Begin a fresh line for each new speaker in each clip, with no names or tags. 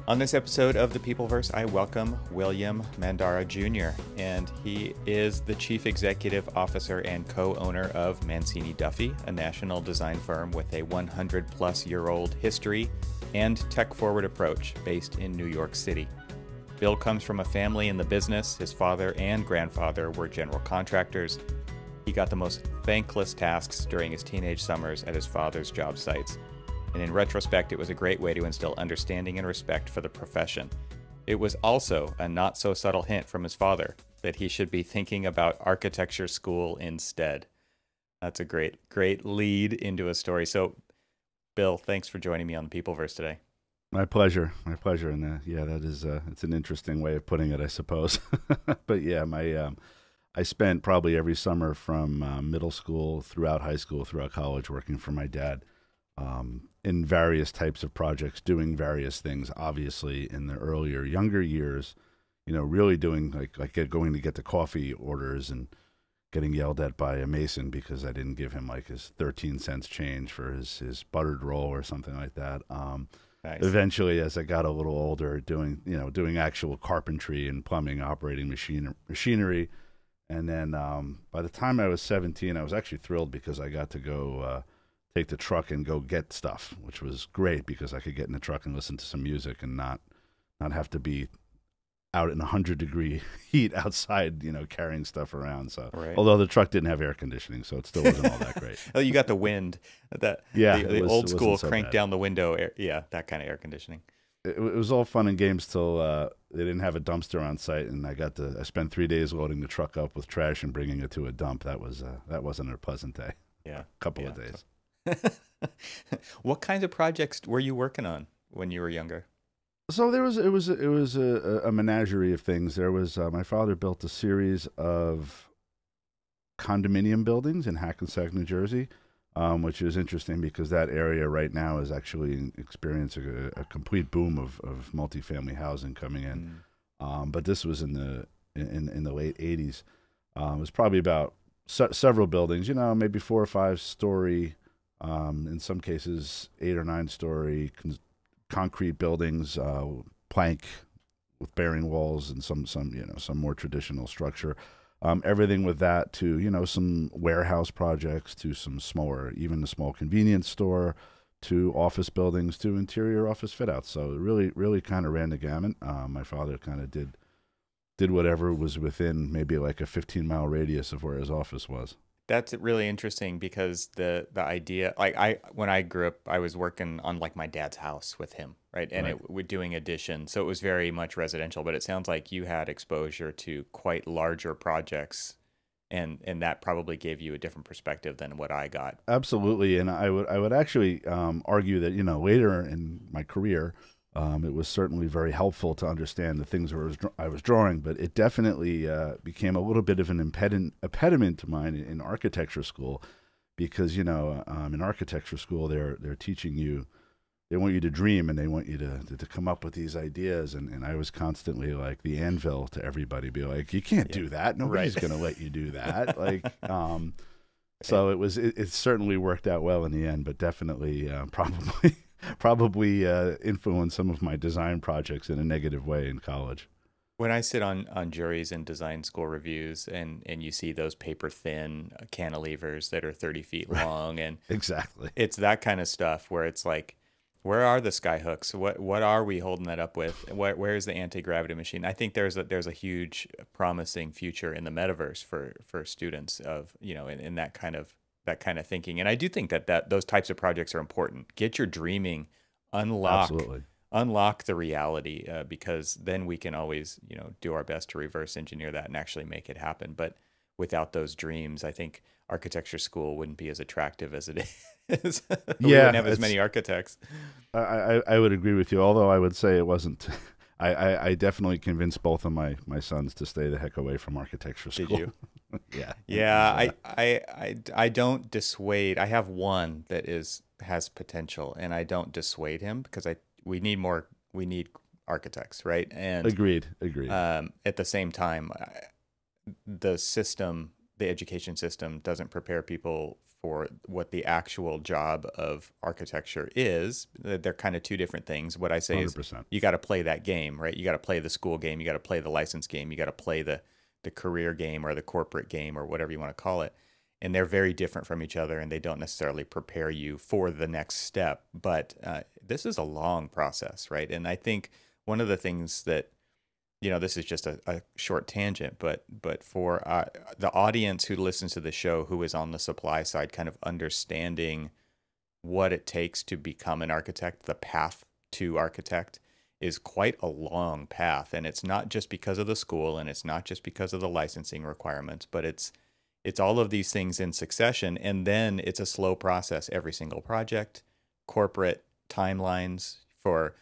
On this episode of the Peopleverse, I welcome William Mandara Jr., and he is the Chief Executive Officer and co-owner of Mancini Duffy, a national design firm with a 100-plus-year-old history and tech-forward approach based in New York City. Bill comes from a family in the business. His father and grandfather were general contractors. He got the most thankless tasks during his teenage summers at his father's job sites. And in retrospect, it was a great way to instill understanding and respect for the profession. It was also a not-so-subtle hint from his father that he should be thinking about architecture school instead. That's a great lead into a story. So, Bill, thanks for joining me on the Peopleverse today.
My pleasure. And yeah, that is it's an interesting way of putting it, I suppose. But yeah, I spent probably every summer from middle school throughout high school, throughout college, working for my dad. In various types of projects, doing various things. Obviously, in the younger years, really doing like going to get the coffee orders and getting yelled at by a mason because I didn't give him like his 13 cents change for his buttered roll or something like that.
Nice.
Eventually, as I got a little older, doing actual carpentry and plumbing, operating machinery, and then by the time I was 17, I was actually thrilled because I got to go. Take the truck and go get stuff, which was great because I could get in the truck and listen to some music and not have to be out in 100-degree heat outside, carrying stuff around. So,
right.
Although the truck didn't have air conditioning, so it still wasn't all that great.
Oh, you got the wind. The old school crank down the window. That kind of air conditioning.
It was all fun and games till they didn't have a dumpster on site, and I spent 3 days loading the truck up with trash and bringing it to a dump. That wasn't a pleasant day.
Yeah,
couple of days.
What kinds of projects were you working on when you were younger?
So it was a menagerie of things. There was my father built a series of condominium buildings in Hackensack, New Jersey, which is interesting because that area right now is actually experiencing a complete boom of multifamily housing coming in. But this was in the late 80s. It was probably about several buildings, maybe 4 or 5 story. In some cases, 8 or 9 story concrete buildings, plank with bearing walls, and some more traditional structure. Everything with that to some warehouse projects, to some smaller, even a small convenience store, to office buildings, to interior office fit outs. So it really kind of ran the gamut. My father kind of did whatever was within maybe like a 15-mile radius of where his office was.
That's really interesting because the idea, when I grew up, I was working on like my dad's house with him, right? And we're doing addition, so it was very much residential. But it sounds like you had exposure to quite larger projects, and that probably gave you a different perspective than what I got.
Absolutely, and I would actually argue that later in my career, it was certainly very helpful to understand the things I was drawing, but it definitely became a little bit of an impediment to mine in architecture school, because in architecture school they're teaching you, they want you to dream and they want you to come up with these ideas, and I was constantly like the anvil to everybody, be like, you can't do that, nobody's going to let you do that, so it certainly worked out well in the end, but definitely probably influenced some of my design projects in a negative way in college.
When I sit on juries and design school reviews, and you see those paper thin cantilevers that are 30 feet long, and
exactly,
it's that kind of stuff where it's like, where are the sky hooks? What are we holding that up with? Where's the anti-gravity machine? I think there's a huge promising future in the metaverse for students of in that kind of thinking. And I do think that those types of projects are important. Get your dreaming, unlock the reality, because then we can always, do our best to reverse engineer that and actually make it happen. But without those dreams, I think architecture school wouldn't be as attractive as it is. We wouldn't have as many architects.
I would agree with you, although I would say it wasn't. I definitely convinced both of my sons to stay the heck away from architecture school.
Did you?
Yeah.
Yeah, I don't dissuade. I have one that has potential, and I don't dissuade him because we need architects, right? And
agreed.
At the same time, the education system doesn't prepare people for what the actual job of architecture is. They're kind of two different things. What I say
100%.
is you got to play that game, right? You got to play the school game. You got to play the license game. You got to play the career game or the corporate game or whatever you want to call it. And they're very different from each other, and they don't necessarily prepare you for the next step. But this is a long process, right? And I think one of the things that, this is just a short tangent, but for the audience who listens to the show who is on the supply side, kind of understanding what it takes to become an architect, the path to architect is quite a long path. And it's not just because of the school, and it's not just because of the licensing requirements, but it's all of these things in succession. And then it's a slow process every single project. Corporate timelines for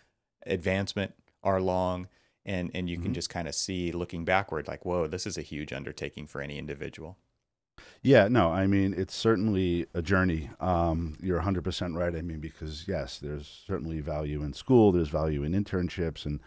advancement are long. And you can just kind of see, looking backward, like, whoa, this is a huge undertaking for any individual.
Yeah, no, I mean, it's certainly a journey. You're 100% right. I mean, because yes, there's certainly value in school, there's value in internships, and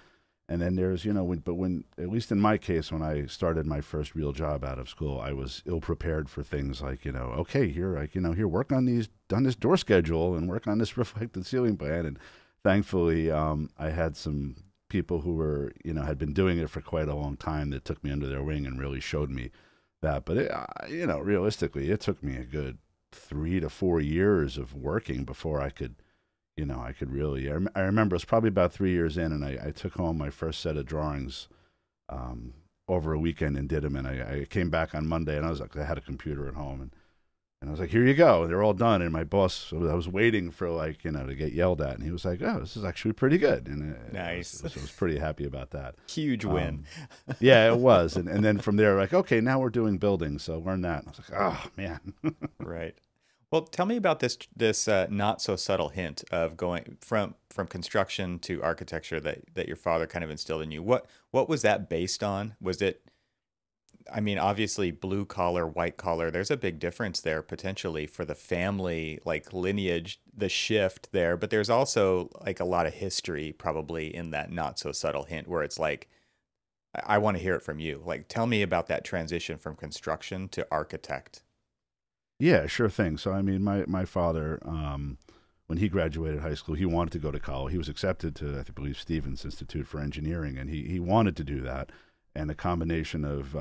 then there's, when, at least in my case, when I started my first real job out of school, I was ill prepared for things like, okay, here, work on this door schedule and work on this reflected ceiling plan. And thankfully, I had some people who were, had been doing it for quite a long time that took me under their wing and really showed me that. But realistically, it took me a good 3 to 4 years of working before I could really. I remember it was probably about 3 years in, and I took home my first set of drawings over a weekend and did them. And I came back on Monday, and I had a computer at home, and I was like, here you go. They're all done. And my boss, I was waiting for to get yelled at. And he was like, oh, this is actually pretty good. And
nice.
I was pretty happy about that.
Huge win.
Yeah, it was. And then from there, like, okay, now we're doing buildings. So learn that. And I was like, oh, man.
Right. Well, tell me about this not so subtle hint of going from construction to architecture that your father kind of instilled in you. What was that based on? Was it, I mean, obviously blue collar, white collar, there's a big difference there potentially for the family, like lineage, the shift there, but there's also like a lot of history probably in that not so subtle hint where it's like, I want to hear it from you. Like, tell me about that transition from construction to architect.
Yeah, sure thing. So, I mean, my father, when he graduated high school, he wanted to go to college. He was accepted to, I believe, Stevens Institute for Engineering, and he wanted to do that. And a combination of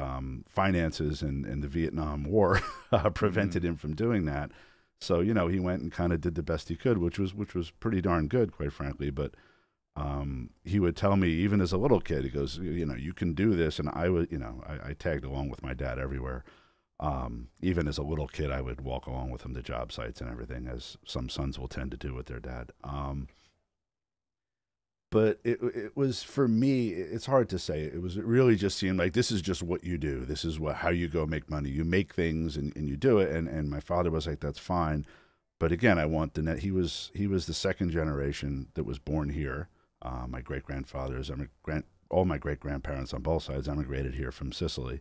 finances and the Vietnam War prevented him from doing that. So, he went and kind of did the best he could, which was pretty darn good, quite frankly. But he would tell me, even as a little kid, he goes, you can do this. And I would, I tagged along with my dad everywhere. Even as a little kid, I would walk along with him to job sites and everything, as some sons will tend to do with their dad. But it was, for me, it's hard to say. It really just seemed like this is just what you do. This is how you go make money. You make things and you do it. And my father was like, that's fine. But again, I want the net. He was the second generation that was born here. My great-grandfathers, all my great-grandparents on both sides emigrated here from Sicily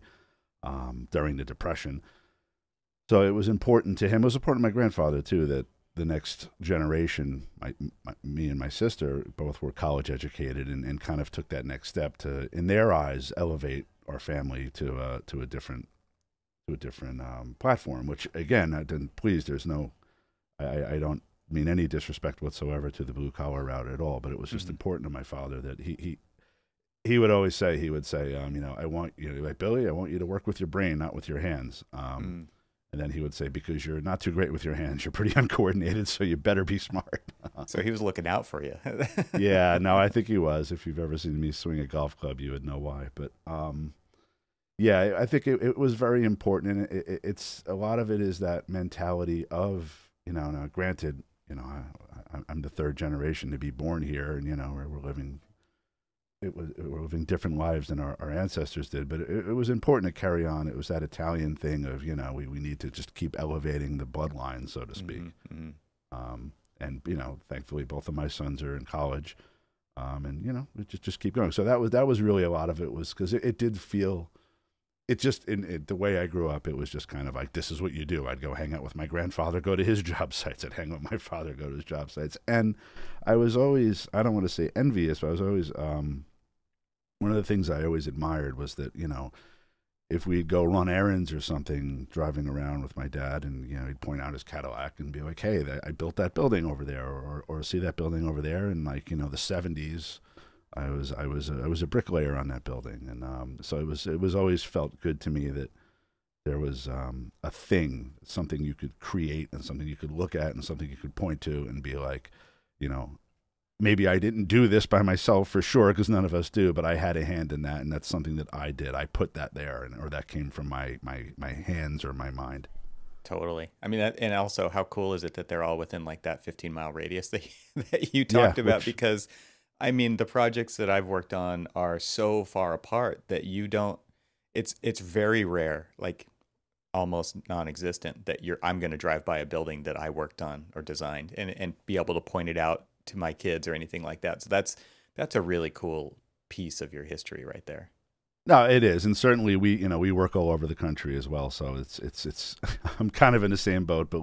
during the Depression. So it was important to him. It was important to my grandfather, too, that the next generation, me and my sister, both were college educated and kind of took that next step to, in their eyes, elevate our family to a different platform. Which again, please, there's no, I don't mean any disrespect whatsoever to the blue collar route at all. But it was just important to my father that he would always say, I want you, like, Billy, I want you to work with your brain, not with your hands. And then he would say, because you're not too great with your hands, you're pretty uncoordinated, so you better be smart.
So he was looking out for you.
Yeah, no, I think he was. If you've ever seen me swing a golf club, you would know why. But yeah, I think it was very important. And it's a lot of it is that mentality of, now granted, I'm the third generation to be born here, and, we're living different lives than our ancestors did, but it was important to carry on. It was that Italian thing of, we need to just keep elevating the bloodline, so to speak. And, thankfully both of my sons are in college, and, just keep going. So that was really a lot of it, was because it did feel, the way I grew up, it was just kind of like, this is what you do. I'd go hang out with my grandfather, go to his job sites. I'd hang out with my father, go to his job sites. And I was always, I don't want to say envious, but I was always, one of the things I always admired was that, if we'd go run errands or something, driving around with my dad, and he'd point out his Cadillac and be like, "Hey, I built that building over there," or see that building over there, and like the '70s, I was a bricklayer on that building, and so it was always felt good to me that there was a thing, something you could create, and something you could look at, and something you could point to, and be like, maybe I didn't do this by myself for sure, because none of us do, but I had a hand in that, and that's something that I did. I put that there, or that came from my hands or my mind.
Totally. I mean, and also, how cool is it that they're all within like that 15-mile radius that you talked about? Because, I mean, the projects that I've worked on are so far apart that you don't. It's very rare, like almost non-existent, that I'm going to drive by a building that I worked on or designed and be able to point it out to my kids or anything like that. So that's a really cool piece of your history right there.
No, it is, and certainly we work all over the country as well. So it's I'm kind of in the same boat, but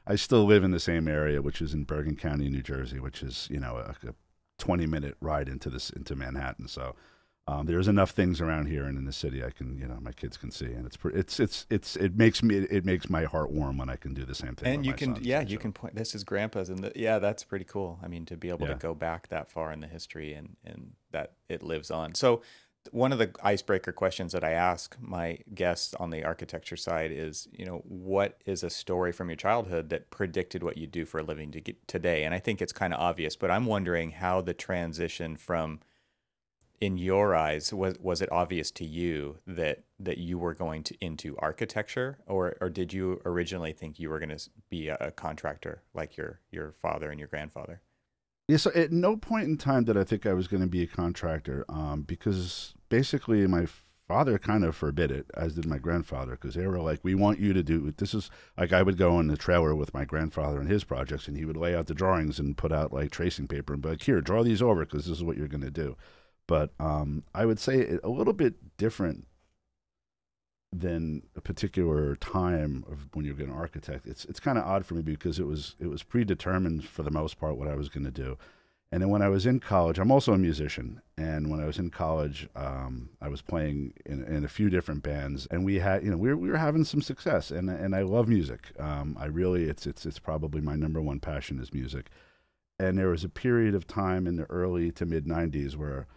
I still live in the same area, which is in Bergen County, New Jersey, which is a 20-minute ride into Manhattan. So there's enough things around here and in the city I can my kids can see, and it makes my heart warm when I can do the same thing.
And you can point, this is Grandpa's, and that's pretty cool. I mean, to be able to go back that far in the history and that it lives on. So one of the icebreaker questions that I ask my guests on the architecture side is, what is a story from your childhood that predicted what you do for a living today? And I think it's kind of obvious, but I'm wondering how the transition from, in your eyes, was it obvious to you that you were going into architecture, or did you originally think you were going to be a contractor like your father and your grandfather?
Yeah, so at no point in time did I think I was going to be a contractor, because basically my father kind of forbid it, as did my grandfather, because they were like, "We want you to do this." Is like, I would go in the trailer with my grandfather and his projects, and he would lay out the drawings and put out like tracing paper and be like, "Here, draw these over, because this is what you're going to do." But I would say a little bit different than a particular time of when you're an architect. It's kind of odd for me, because it was predetermined for the most part what I was going to do. And then when I was in college, I'm also a musician. And when I was in college, I was playing in a few different bands, and we had we were having some success. And I love music. I really it's probably my number one passion is music. And there was a period of time in the early to mid '90s where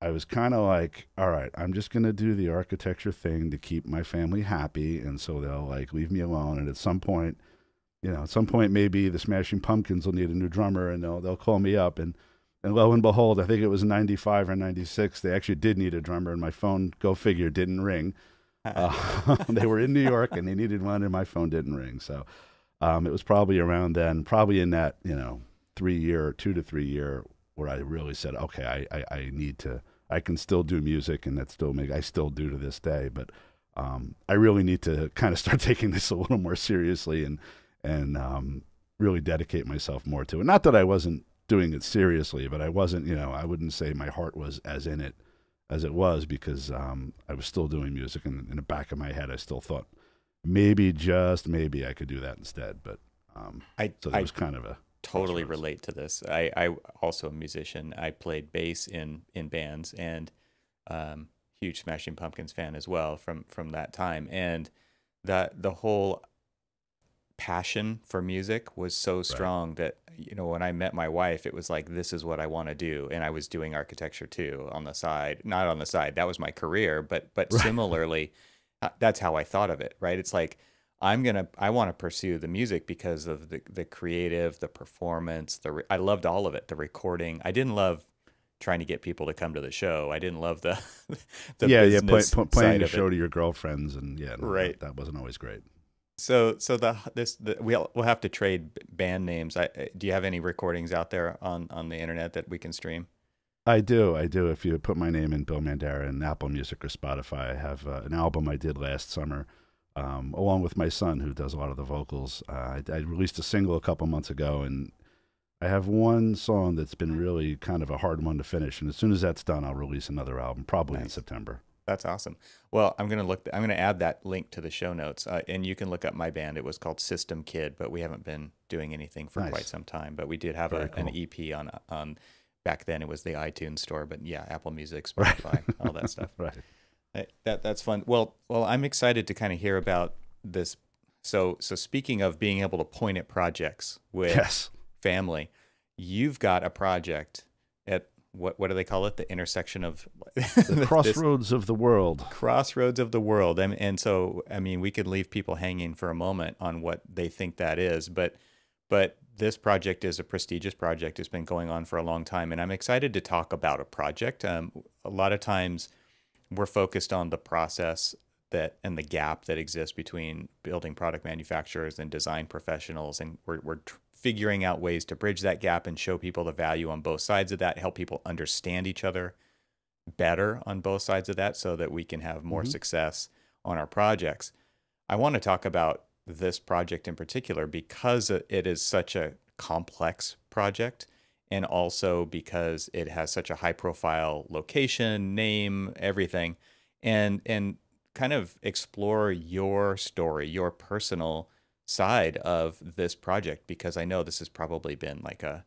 I was kind of like, all right, I'm just going to do the architecture thing to keep my family happy. And so they'll like leave me alone. And at some point, maybe the Smashing Pumpkins will need a new drummer, and they'll call me up. And lo and behold, I think it was 95 or 96. They actually did need a drummer, and my phone, go figure, didn't ring. They were in New York and they needed one, and my phone didn't ring. So it was probably around then, probably in that, 2 to 3 year where I really said, okay, I can still do music, and I still do to this day, but I really need to kind of start taking this a little more seriously and really dedicate myself more to it. Not that I wasn't doing it seriously, but I wasn't, I wouldn't say my heart was as in it as it was, because I was still doing music, and in the back of my head I still thought maybe, just maybe, I could do that instead. But so that was kind of a
totally relate to this. I also a musician. I played bass in bands, and huge Smashing Pumpkins fan as well from that time. And the whole passion for music was so strong that when I met my wife, it was like, this is what I want to do. And I was doing architecture too on the side. Not on the side, that was my career, but similarly, that's how I thought of it, right? It's like, I want to pursue the music because of the creative, the performance, I loved all of it, the recording. I didn't love trying to get people to come to the show. I didn't love the business
playing the
of
show
it.
to your girlfriends, and
right.
That wasn't always great.
So we'll have to trade band names. Do you have any recordings out there on the internet that we can stream?
I do. If you put my name in, Bill Mandara, in Apple Music or Spotify, I have an album I did last summer, along with my son, who does a lot of the vocals. I released a single a couple months ago, and I have one song that's been really kind of a hard one to finish. And as soon as that's done, I'll release another album, probably in September.
That's awesome. Well, I'm going to add that link to the show notes, and you can look up my band. It was called System Kid, but we haven't been doing anything for quite some time. But we did have an EP on. Back then, it was the iTunes store, but yeah, Apple Music, Spotify, all that stuff.
Right.
That's fun. Well, I'm excited to kind of hear about this. So speaking of being able to point at projects with
Yes.
family, you've got a project at what do they call it? The intersection of
The crossroads of the world.
crossroads of the world. And so, I mean, we could leave people hanging for a moment on what they think that is, but this project is a prestigious project. It's been going on for a long time, and I'm excited to talk about a project. A lot of times we're focused on the process that and the gap that exists between building product manufacturers and design professionals, and we're figuring out ways to bridge that gap and show people the value on both sides of that, help people understand each other better on both sides of that so that we can have more success on our projects. I want to talk about this project in particular because it is such a complex project, and also because it has such a high profile location, name, everything, and kind of explore your story, your personal side of this project, because I know this has probably been like a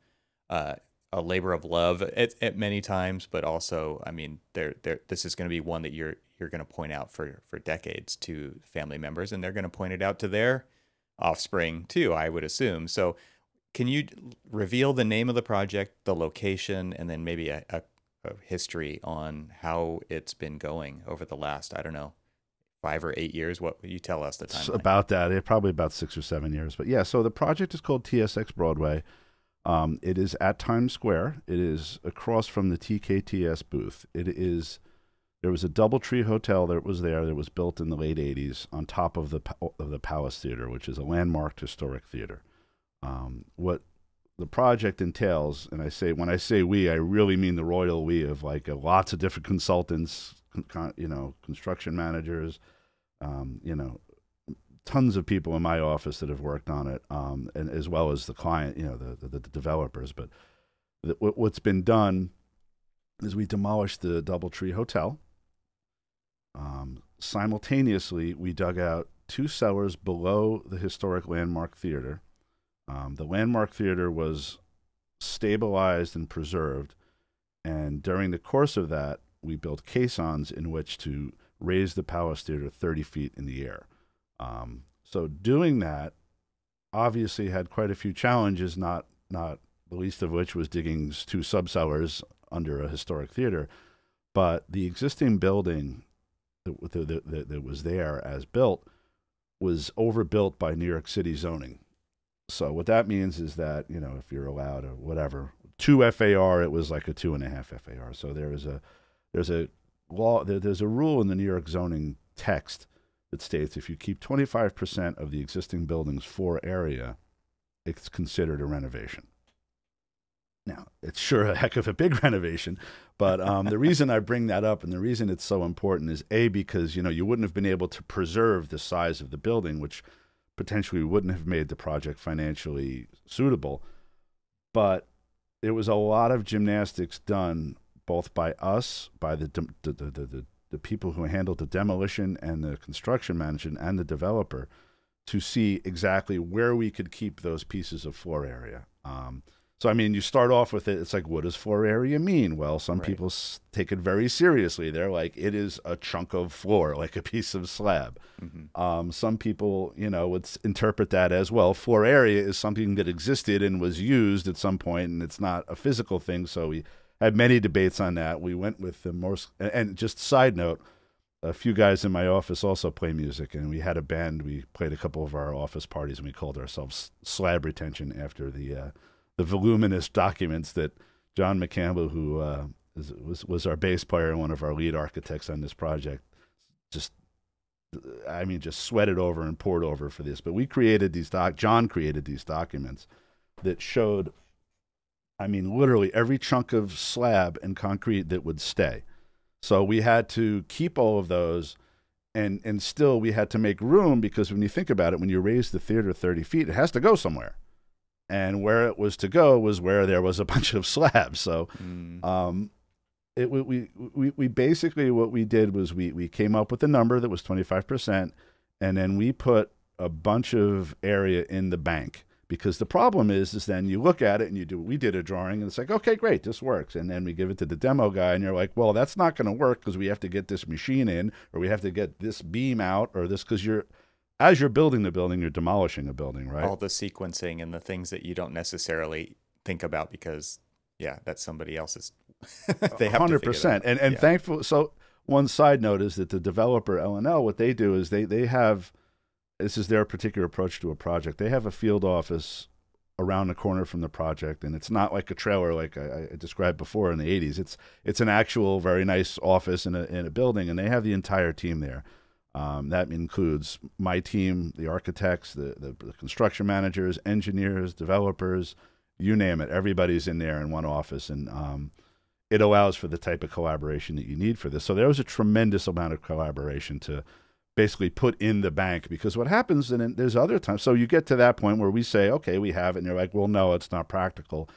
labor of love at many times, but also, I mean, this is going to be one that you're going to point out for decades to family members, and they're going to point it out to their offspring too, I would assume. So can you reveal the name of the project, the location, and then maybe a history on how it's been going over the last, I don't know, 5 or 8 years? What would you tell us the timeline?
About that, probably about 6 or 7 years. But yeah, so the project is called TSX Broadway. It is at Times Square. It is across from the TKTS booth. There was a DoubleTree hotel that was built in the late 80s on top of the Palace Theater, which is a landmarked historic theater. What the project entails, and when I say we, I really mean the royal we of like lots of different consultants, construction managers, tons of people in my office that have worked on it, and as well as the client, the developers. But what's been done is we demolished the DoubleTree Hotel. Simultaneously, we dug out 2 cellars below the historic Landmark Theater. The Landmark Theater was stabilized and preserved, and during the course of that, we built caissons in which to raise the Palace Theater 30 feet in the air. So doing that obviously had quite a few challenges, not the least of which was digging 2 subcellars under a historic theater. But the existing building that was there as built was overbuilt by New York City zoning. So what that means is that, if you're allowed a whatever, 2 FAR, it was like a 2.5 FAR. So there's a law, there's a rule in the New York zoning text that states if you keep 25% of the existing building's floor area, it's considered a renovation. Now, it's sure a heck of a big renovation, but the reason I bring that up and the reason it's so important is because, you wouldn't have been able to preserve the size of the building, which potentially wouldn't have made the project financially suitable. But there was a lot of gymnastics done both by us, by the people who handled the demolition and the construction management and the developer, to see exactly where we could keep those pieces of floor area. So, I mean, you start off with it. It's like, what does floor area mean? Well, some people take it very seriously. They're like, it is a chunk of floor, like a piece of slab. Some people, would interpret that as, well, floor area is something that existed and was used at some point, and it's not a physical thing. So we had many debates on that. We went with the most, and just side note, a few guys in my office also play music, and we had a band. We played a couple of our office parties, and we called ourselves Slab Retention after the voluminous documents that John McCampbell, who was our bass player and one of our lead architects on this project, just sweated over and poured over for this. But we created John created these documents that showed, literally every chunk of slab and concrete that would stay. So we had to keep all of those, and still we had to make room, because when you think about it, when you raise the theater 30 feet, it has to go somewhere. And where it was to go was where there was a bunch of slabs. So we basically, what we did was we came up with a number that was 25%, and then we put a bunch of area in the bank, Because the problem is then you look at it and we did a drawing and it's like, okay, great, this works. And then we give it to the demo guy and you're like, well, that's not going to work because we have to get this machine in, or we have to get this beam out, or this, because as you're building the building, you're demolishing a building, right?
All the sequencing and the things that you don't necessarily think about because, yeah, that's somebody else's. They have
100%. And thankfully, so one side note is that the developer L&L, what they do is they have, this is their particular approach to a project. They have a field office around the corner from the project, and it's not like a trailer like I described before in the 80s. It's an actual very nice office in a building, and they have the entire team there. That includes my team, the architects, the construction managers, engineers, developers, you name it. Everybody's in there in one office, and it allows for the type of collaboration that you need for this. So there was a tremendous amount of collaboration to basically put in the bank, because what happens, and there's other times, so you get to that point where we say, okay, we have it, and you're like, well, no, it's not practical.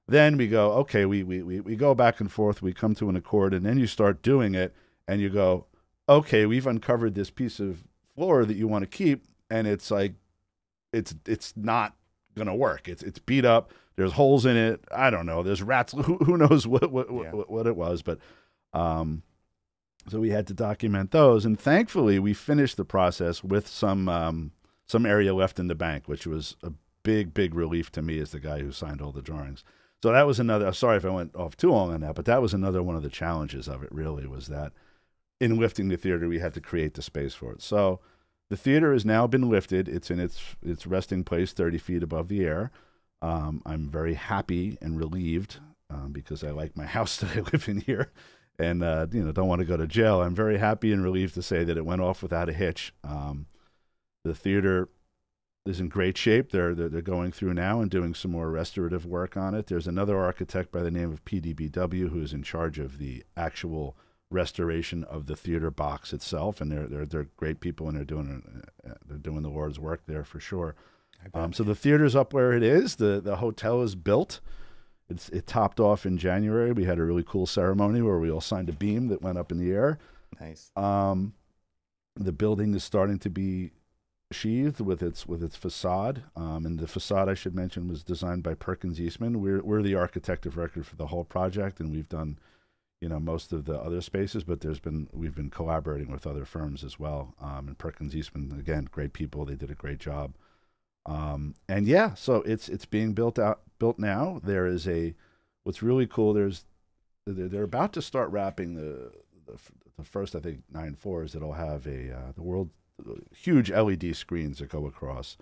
Then we go, okay, we go back and forth, we come to an accord, and then you start doing it, and you go, okay, we've uncovered this piece of floor that you want to keep, and it's like, it's not going to work. It's beat up. There's holes in it. I don't know. There's rats. Who knows what it was, but so we had to document those, and thankfully we finished the process with some area left in the bank, which was a big relief to me as the guy who signed all the drawings. So that was another. Sorry if I went off too long on that, but that was another one of the challenges of it. Really, was that in lifting the theater, we had to create the space for it. So the theater has now been lifted. It's in its resting place, 30 feet above the air. I'm very happy and relieved because I like my house that I live in here. And don't want to go to jail. I'm very happy and relieved to say that it went off without a hitch. The theater is in great shape. They're going through now and doing some more restorative work on it. There's another architect by the name of PDBW who is in charge of the actual restoration of the theater box itself, and they're great people, and they're doing the Lord's work there for sure. So the theater's up where it is. The hotel is built. It topped off in January. We had a really cool ceremony where we all signed a beam that went up in the air.
Nice.
The building is starting to be sheathed with its facade. And the facade, I should mention, was designed by Perkins Eastman. We're the architect of record for the whole project, and we've done, most of the other spaces. But we've been collaborating with other firms as well. And Perkins Eastman, again, great people. They did a great job. And yeah, so it's being built now. There is what's really cool. They're about to start wrapping the first, I think, 9 floors that'll have huge LED screens that go across,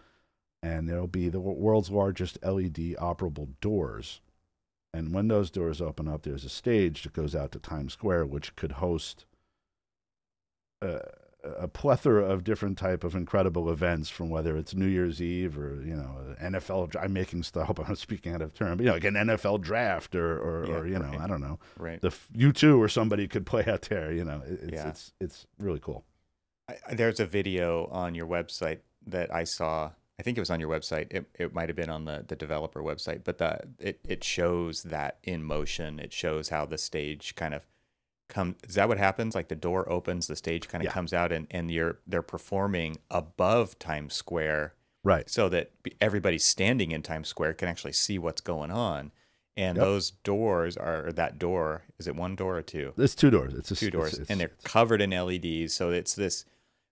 and there'll be the world's largest LED operable doors. And when those doors open up, there's a stage that goes out to Times Square, which could host a plethora of different type of incredible events, from whether it's New Year's Eve or NFL. I'm making stuff up. I'm speaking out of turn, but like an NFL draft or right. I don't know.
Right.
The U2 or somebody could play out there. It's really cool.
There's a video on your website that I saw. I think it was on your website. It might have been on the developer website, but it shows that in motion. It shows how the stage kind of is that what happens? Like the door opens, the stage kind of comes out, and they're performing above Times Square,
right? So
that everybody standing in Times Square can actually see what's going on. And those doors that door, is it one door or two?
It's 2 doors. It's
two doors, and they're covered in LEDs. So it's this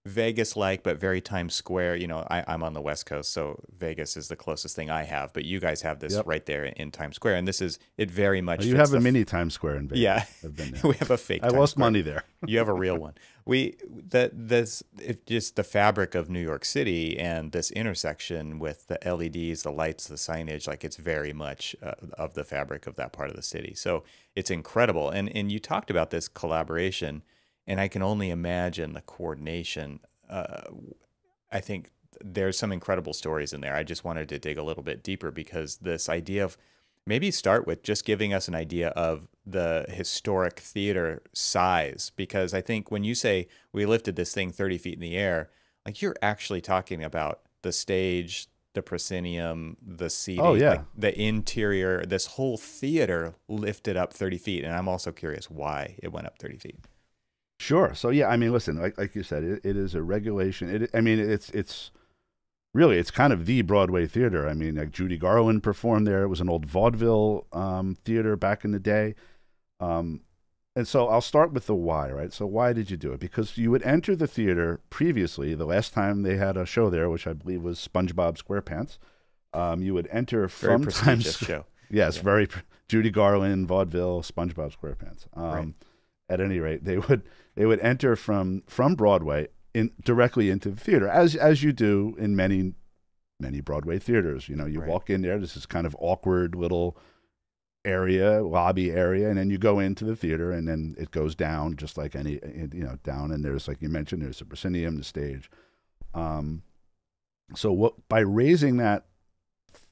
Vegas-like, but very Times Square. I'm on the West Coast, so Vegas is the closest thing I have. But you guys have this right there in Times Square, and it very much.
You have a mini Times Square in Vegas.
Yeah,
I've been there.
We have a fake.
I lost money there.
You have a real one. Just the fabric of New York City and this intersection with the LEDs, the lights, the signage, like it's very much of the fabric of that part of the city. So it's incredible. And you talked about this collaboration. And I can only imagine the coordination. I think there's some incredible stories in there. I just wanted to dig a little bit deeper, because this idea of maybe start with just giving us an idea of the historic theater size. Because I think when you say we lifted this thing 30 feet in the air, like you're actually talking about the stage, the proscenium, the seating, like the interior, this whole theater lifted up 30 feet. And I'm also curious why it went up 30 feet.
Sure. So yeah, I mean, listen, like you said, it is a regulation. It's really, it's kind of the Broadway theater. I mean, like Judy Garland performed there. It was an old vaudeville theater back in the day. And so I'll start with the why, right? So why did you do it? Because you would enter the theater previously, the last time they had a show there, which I believe was SpongeBob SquarePants. You would enter from
very prestigious show.
Yes, yeah. Very Judy Garland, vaudeville, SpongeBob SquarePants.
Right.
At any rate, they would enter from Broadway directly into the theater, as you do in many Broadway theaters. You know, you walk in there. This is kind of awkward little lobby area, and then you go into the theater, and then it goes down just like any, down. And there's, like you mentioned, there's the proscenium, the stage. So by raising that,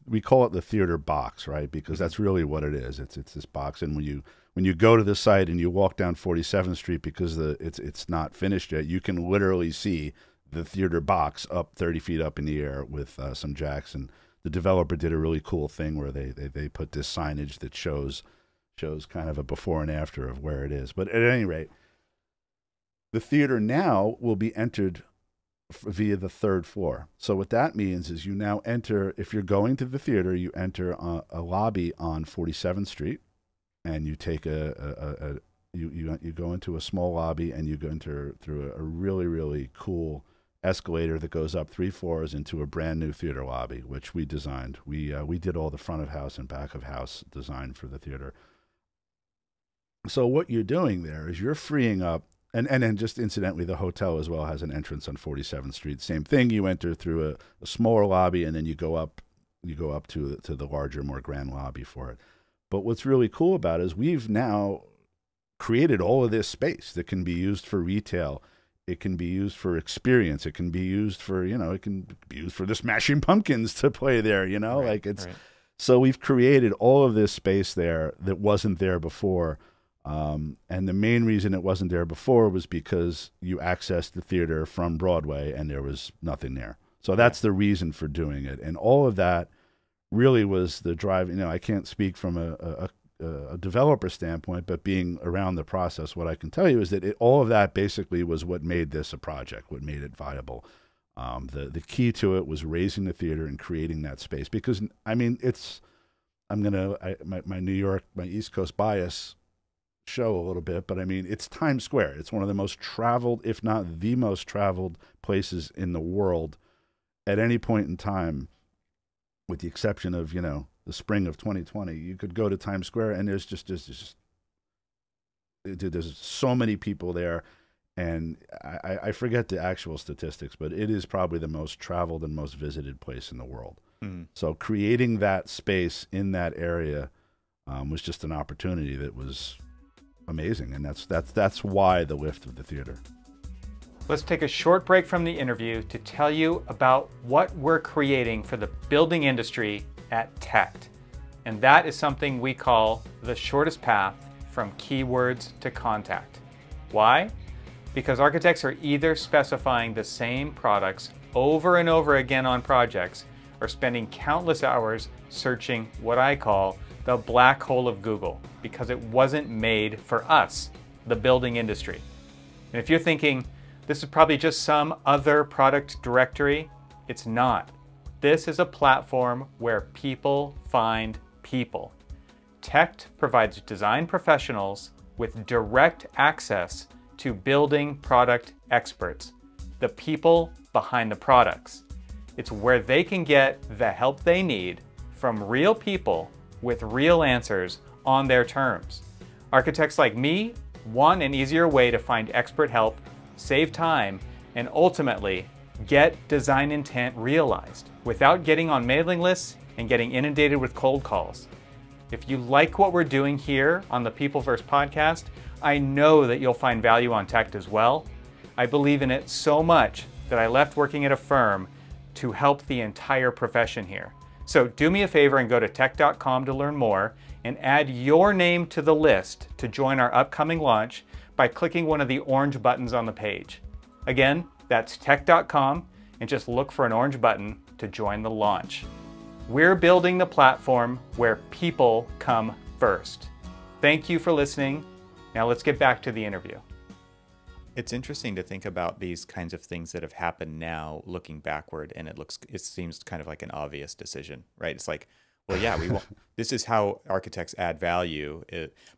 we call it the theater box, right? Because that's really what it is. It's this box, and when you go to the site and you walk down 47th Street, because it's not finished yet, you can literally see the theater box up 30 feet up in the air with some jacks. And the developer did a really cool thing where they put this signage that shows kind of a before and after of where it is. But at any rate, the theater now will be entered via the third floor. So what that means is you now enter, if you're going to the theater, you enter a lobby on 47th Street, and you take you go into a small lobby, and you go through a really, really cool escalator that goes up 3 floors into a brand new theater lobby, which we designed. We did all the front of house and back of house design for the theater. So what you're doing there is you're freeing up, and then just incidentally, the hotel as well has an entrance on 47th Street. Same thing. You enter through a smaller lobby, and then you go up to the larger, more grand lobby for it. But what's really cool about it is we've now created all of this space that can be used for retail. It can be used for experience. It can be used for, it can be used for the Smashing Pumpkins to play there,
Right.
So we've created all of this space there that wasn't there before. And the main reason it wasn't there before was because you accessed the theater from Broadway and there was nothing there. So that's the reason for doing it. And all of that really was the drive. I can't speak from a developer standpoint, but being around the process, what I can tell you is that all of that basically was what made this a project, what made it viable. The key to it was raising the theater and creating that space, because my East Coast bias show a little bit, but it's Times Square. It's one of the most traveled, if not the most traveled places in the world at any point in time, with the exception of, the spring of 2020. You could go to Times Square and there's so many people there. And I forget the actual statistics, but it is probably the most traveled and most visited place in the world. So creating that space in that area was just an opportunity that was amazing. And that's why the lift of the theater.
Let's take a short break from the interview to tell you about what we're creating for the building industry at TECT. And that is something we call the shortest path from keywords to contact. Why? Because architects are either specifying the same products over and over again on projects, or spending countless hours searching what I call the black hole of Google, because it wasn't made for us, the building industry. And if you're thinking, this is probably just some other product directory, it's not. This is a platform where people find people. TECT provides design professionals with direct access to building product experts, the people behind the products. It's where they can get the help they need from real people with real answers on their terms. Architects like me want an easier way to find expert help, save time, and ultimately get design intent realized without getting on mailing lists and getting inundated with cold calls. If you like what we're doing here on the Peopleverse podcast, I know that you'll find value on TECT as well. I believe in it so much that I left working at a firm to help the entire profession here. So do me a favor and go to tect.com to learn more, and add your name to the list to join our upcoming launch by clicking one of the orange buttons on the page. Again, that's tect.com, and just look for an orange button to join the launch. We're building the platform where people come first. Thank you for listening. Now let's get back to the interview. It's interesting to think about these kinds of things that have happened now, looking backward, and it seems kind of like an obvious decision, right? It's like, well, yeah, we want this is how architects add value.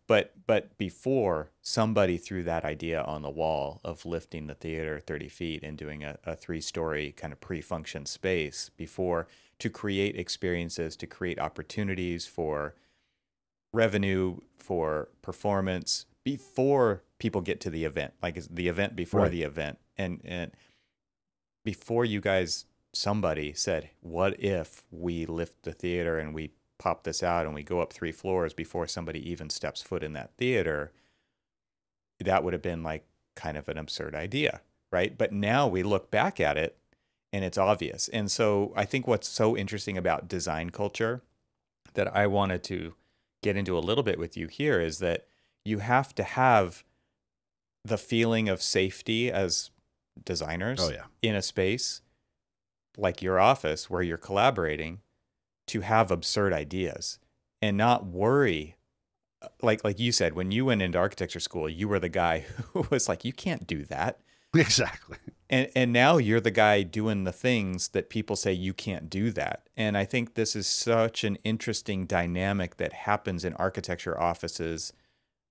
But before, somebody threw that idea on the wall of lifting the theater 30 feet and doing a 3-story kind of pre-function space before, to create experiences, to create opportunities for revenue, for performance, before people get to the event, like it's the event before the event. And before you guys, somebody said, what if we lift the theater and we pop this out and we go up 3 floors before somebody even steps foot in that theater? That would have been like kind of an absurd idea, right? But now we look back at it and it's obvious. And so I think what's so interesting about design culture that I wanted to get into a little bit with you here is that you have to have the feeling of safety as designers in a space like your office where you're collaborating, to have absurd ideas and not worry. Like you said, when you went into architecture school, you were the guy who was like, you can't do that.
Exactly.
And now you're the guy doing the things that people say you can't do that. And I think this is such an interesting dynamic that happens in architecture offices,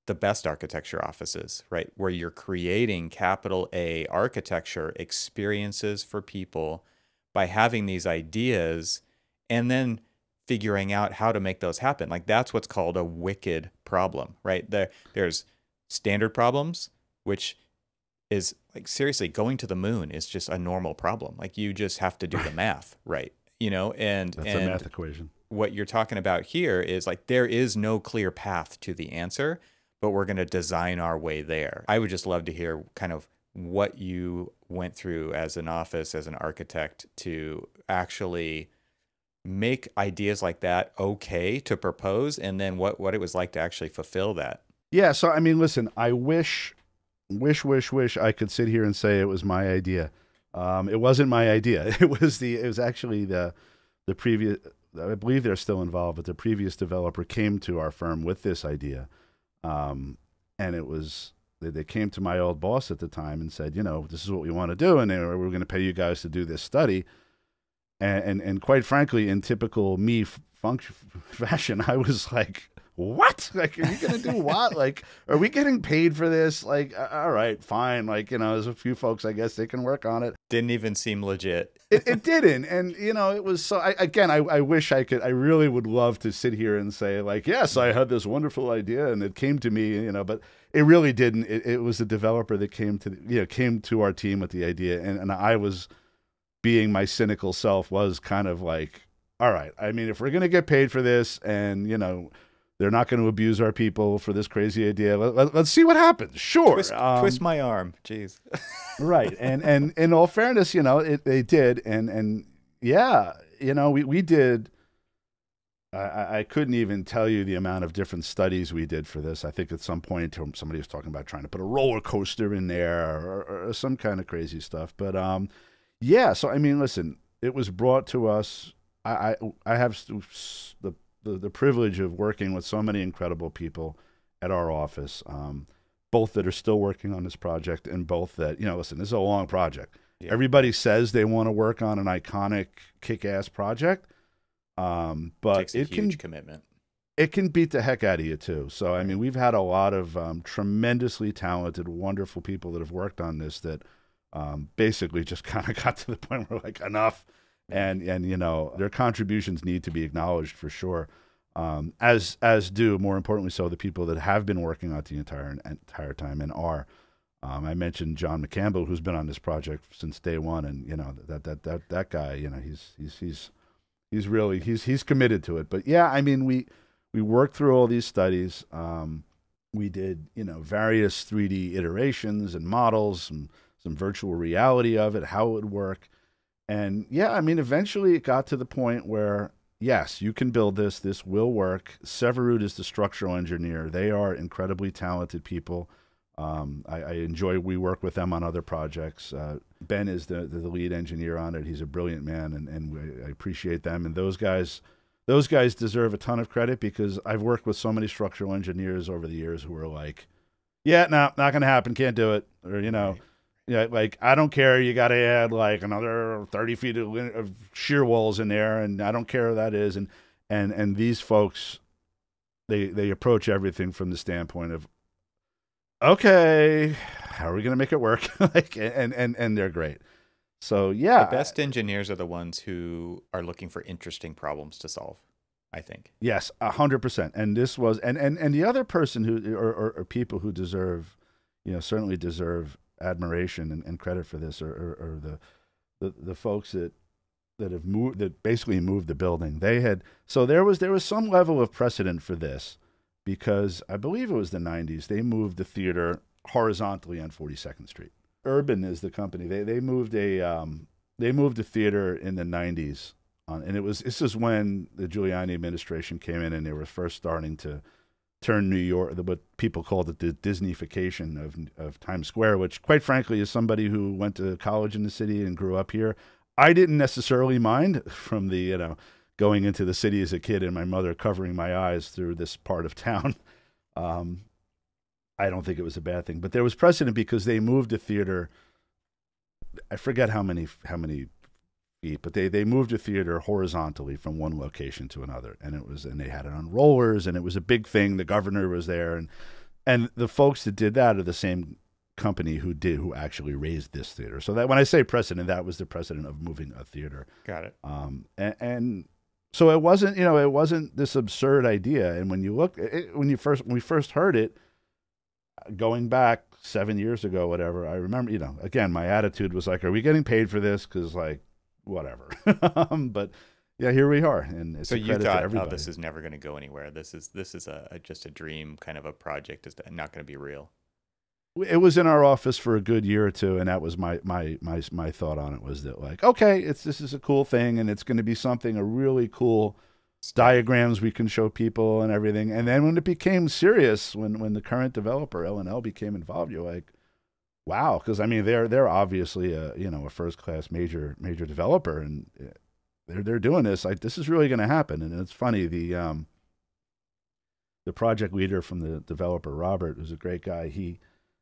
the best architecture offices, right? Where you're creating capital A architecture experiences for people by having these ideas and then figuring out how to make those happen. Like that's what's called a wicked problem, right? There's standard problems, which is like, seriously, going to the moon is just a normal problem. Like you just have to do the math, right? You know, and
that's a math equation.
What you're talking about here is like, there is no clear path to the answer, but we're going to design our way there. I would just love to hear kind of what you went through as an office, as an architect, to actually make ideas like that okay to propose, and then what it was like to actually fulfill that.
Yeah. So, I mean, listen, I wish I could sit here and say it was my idea. It wasn't my idea. It was actually the previous, I believe they're still involved, but the previous developer came to our firm with this idea. And it was, they came to my old boss at the time and said, you know, this is what we want to do. And we're going to pay you guys to do this study. And quite frankly, in typical me fashion, I was like, what? Like, are you going to do what? Like, are we getting paid for this? Like, all right, fine. Like, you know, there's a few folks, I guess they can work on it.
Didn't even seem legit.
It didn't. And, you know, it was so, I wish I could, I really would love to sit here and say like, yes, I had this wonderful idea and it came to me, you know, but it really didn't. It was the developer that came to our team with the idea. And I was, being my cynical self, was kind of like, all right, I mean, if we're going to get paid for this and, you know, they're not going to abuse our people for this crazy idea, let's see what happens. Sure.
Twist my arm. Jeez.
Right. And in all fairness, you know, they did. And yeah, you know, we did. I couldn't even tell you the amount of different studies we did for this. I think at some point somebody was talking about trying to put a roller coaster in there or some kind of crazy stuff. But, yeah, so I mean, listen, it was brought to us. I have the privilege of working with so many incredible people at our office, both that are still working on this project and both that, you know, listen, this is a long project. Yeah. Everybody says they want to work on an iconic, kick-ass project, but
it can commitment.
It can beat the heck out of you too. So I mean, we've had a lot of tremendously talented, wonderful people that have worked on this that. Basically just kind of got to the point where like enough, and you know, their contributions need to be acknowledged for sure, as do, more importantly so, the people that have been working on the entire time and are. I mentioned John McCampbell, who's been on this project since day one, and you know, that guy, you know, he's really committed to it. But yeah, I mean, we worked through all these studies. We did, you know, various 3D iterations and models and some virtual reality of it, how it would work. And yeah, I mean, eventually it got to the point where, yes, you can build this. This will work. Severud is the structural engineer. They are incredibly talented people. We work with them on other projects. Ben is the lead engineer on it. He's a brilliant man, and I appreciate them. And those guys deserve a ton of credit because I've worked with so many structural engineers over the years who are like, yeah, no, not gonna happen. Can't do it. Or
Right.
yeah, like I don't care. You got to add like another 30 feet of shear walls in there, and I don't care who that is. And these folks, they approach everything from the standpoint of, okay, how are we gonna make it work? Like, and they're great. So
The
yeah,
best engineers are the ones who are looking for interesting problems to solve, I think.
yes, 100%. And this was, and the other person who, or people who deserve, certainly deserve admiration and credit for this, or the folks that have moved, that basically moved the building. They had, so there was some level of precedent for this, because I believe it was the 90s. They moved the theater horizontally on 42nd Street. Urban is the company. They moved a theater in the 90s, and this is when the Giuliani administration came in, and they were first starting to turn New York, what people called it, the Disneyfication of Times Square, which quite frankly, as somebody who went to college in the city and grew up here, I didn't necessarily mind, from the going into the city as a kid and my mother covering my eyes through this part of town. I don't think it was a bad thing, but there was precedent because they moved a theater. I forget how many feet, but they moved a theater horizontally from one location to another, and they had it on rollers, and it was a big thing. The governor was there, and the folks that did that are the same company who actually raised this theater. So that when I say precedent, that was the precedent of moving a theater.
Got it.
And so it wasn't this absurd idea. And when you look, when we first heard it, going back 7 years ago, whatever, I remember, again, my attitude was like, are we getting paid for this? Because like, whatever. But yeah, here we are. And it's
So
a
you
credit to
thought, oh,
everybody.
this is never going to go anywhere. This is just a dream kind of a project. It's not going to be real.
It was in our office for a good year or two, and that was my thought on it, was that like, okay, this is a cool thing, and it's going to be something, a really cool diagrams we can show people and everything. And then when it became serious, when the current developer L&L became involved, you're like, wow, because I mean they're obviously a first class major developer, and they're doing this. Like, this is really going to happen. And it's funny, the project leader from the developer, Robert, who's a great guy,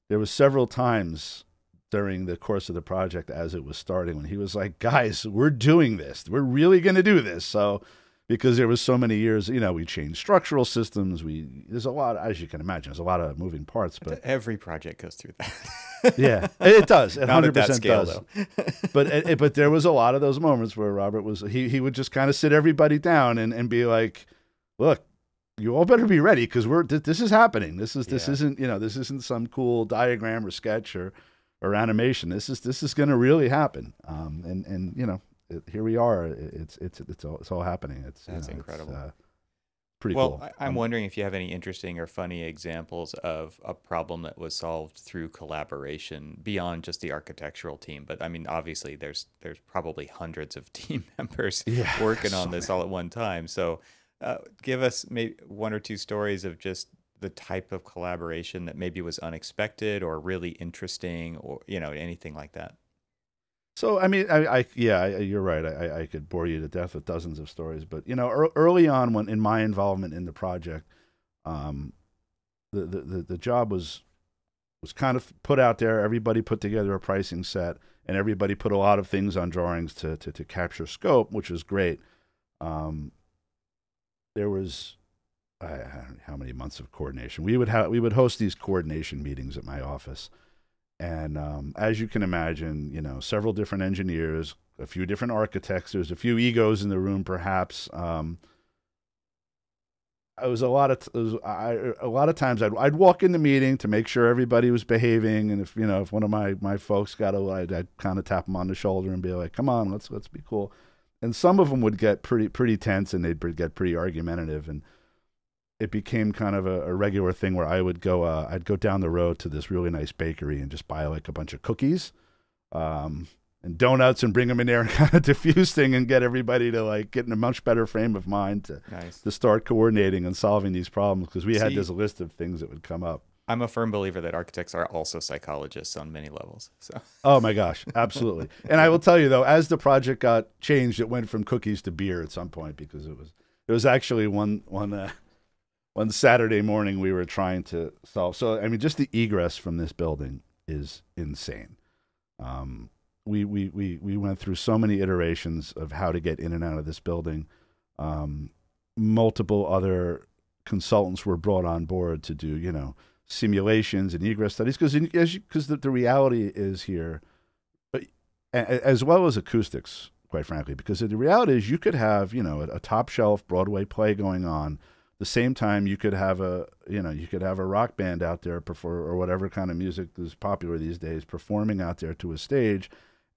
there was several times during the course of the project as it was starting when he was like, guys, we're doing this. We're really going to do this. So, because there was so many years, we changed structural systems. There's a lot, as you can imagine, there's a lot of moving parts. But
every project goes through that.
Yeah, it does. It
Not
100%
at that scale,
does.
though.
But there was a lot of those moments where Robert he would just kind of sit everybody down and be like, look, you all better be ready, because this is happening. This isn't some cool diagram or sketch or animation. This is going to really happen. Here we are. It's all happening.
That's incredible.
It's, pretty
cool.
Well,
I'm wondering if you have any interesting or funny examples of a problem that was solved through collaboration beyond just the architectural team. But I mean, obviously, there's probably hundreds of team members working on this all at one time. So give us maybe one or two stories of just the type of collaboration that maybe was unexpected or really interesting, or anything like that.
So, I mean, you're right. I could bore you to death with dozens of stories, but early on, when in my involvement in the project, the job was kind of put out there. Everybody put together a pricing set, and everybody put a lot of things on drawings to capture scope, which was great. There was I don't know how many months of coordination. We would host these coordination meetings at my office. And as you can imagine, several different engineers, a few different architects. There's a few egos in the room, perhaps. It was a lot of times I'd walk in the meeting to make sure everybody was behaving, and if one of my folks I'd kind of tap them on the shoulder and be like, "Come on, let's be cool." And some of them would get pretty tense, and they'd get pretty argumentative, and it became kind of a regular thing where I'd go down the road to this really nice bakery and just buy like a bunch of cookies and donuts and bring them in there and kind of diffuse thing and get everybody to like get in a much better frame of mind to start coordinating and solving these problems, because we had this list of things that would come up.
I'm a firm believer that architects are also psychologists on many levels. So.
Oh my gosh, absolutely. And I will tell you though, as the project got changed, it went from cookies to beer at some point, because it was actually one one Saturday morning we were trying to solve. So, I mean, just the egress from this building is insane. We went through so many iterations of how to get in and out of this building. Multiple other consultants were brought on board to do, you know, simulations and egress studies, because the reality is here, as well as acoustics, quite frankly, because the reality is you could have, you know, a top shelf Broadway play going on. The same time you could have a rock band out there or whatever kind of music is popular these days performing out there to a stage.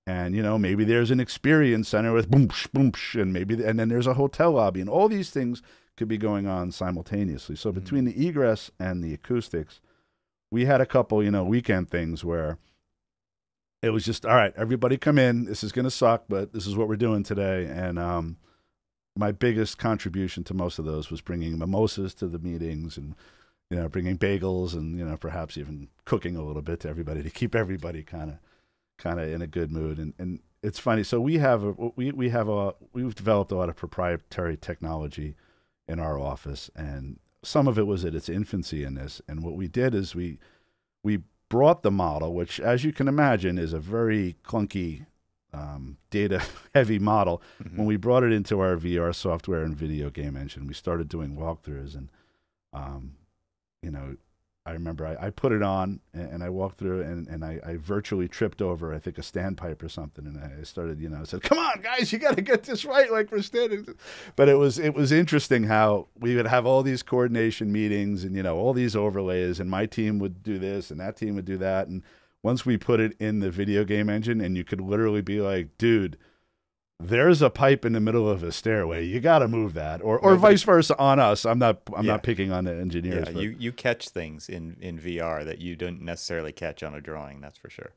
And, you know, maybe there's an experience center with boom, boom, and and then there's a hotel lobby, and all these things could be going on simultaneously. So between the egress and the acoustics, we had a couple, you know, weekend things where it was just, all right, everybody come in. This is going to suck, but this is what we're doing today. And my biggest contribution to most of those was bringing mimosas to the meetings and, you know, bringing bagels and, you know, perhaps even cooking a little bit to everybody to keep everybody kind of in a good mood. And it's funny. So we've developed a lot of proprietary technology in our office, and some of it was at its infancy in this. And what we did is we brought the model, which, as you can imagine, is a very clunky, data-heavy model. When we brought it into our VR software and video game engine, we started doing walkthroughs, and you know, I remember I put it on and I walked through and I virtually tripped over, I think, a standpipe or something. And I started, you know, I said, come on, guys, you got to get this right. Like we're standing. But it was interesting how we would have all these coordination meetings and, you know, all these overlays, and my team would do this and that team would do that. And once we put it in the video game engine, and you could literally be like, dude, there's a pipe in the middle of a stairway. You got to move that, or vice versa on us. I'm not picking on the engineers.
Yeah, you catch things in VR that you don't necessarily catch on a drawing. That's for sure.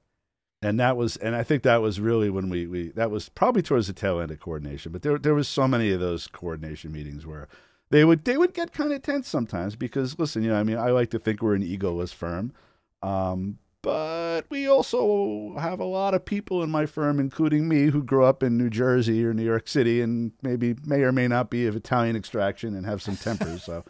And I think that was really when that was probably towards the tail end of coordination. But there was so many of those coordination meetings where they would get kind of tense sometimes, because listen, you know, I mean, I like to think we're an egoless firm. But we also have a lot of people in my firm, including me, who grew up in New Jersey or New York City and maybe may or may not be of Italian extraction and have some tempers. So,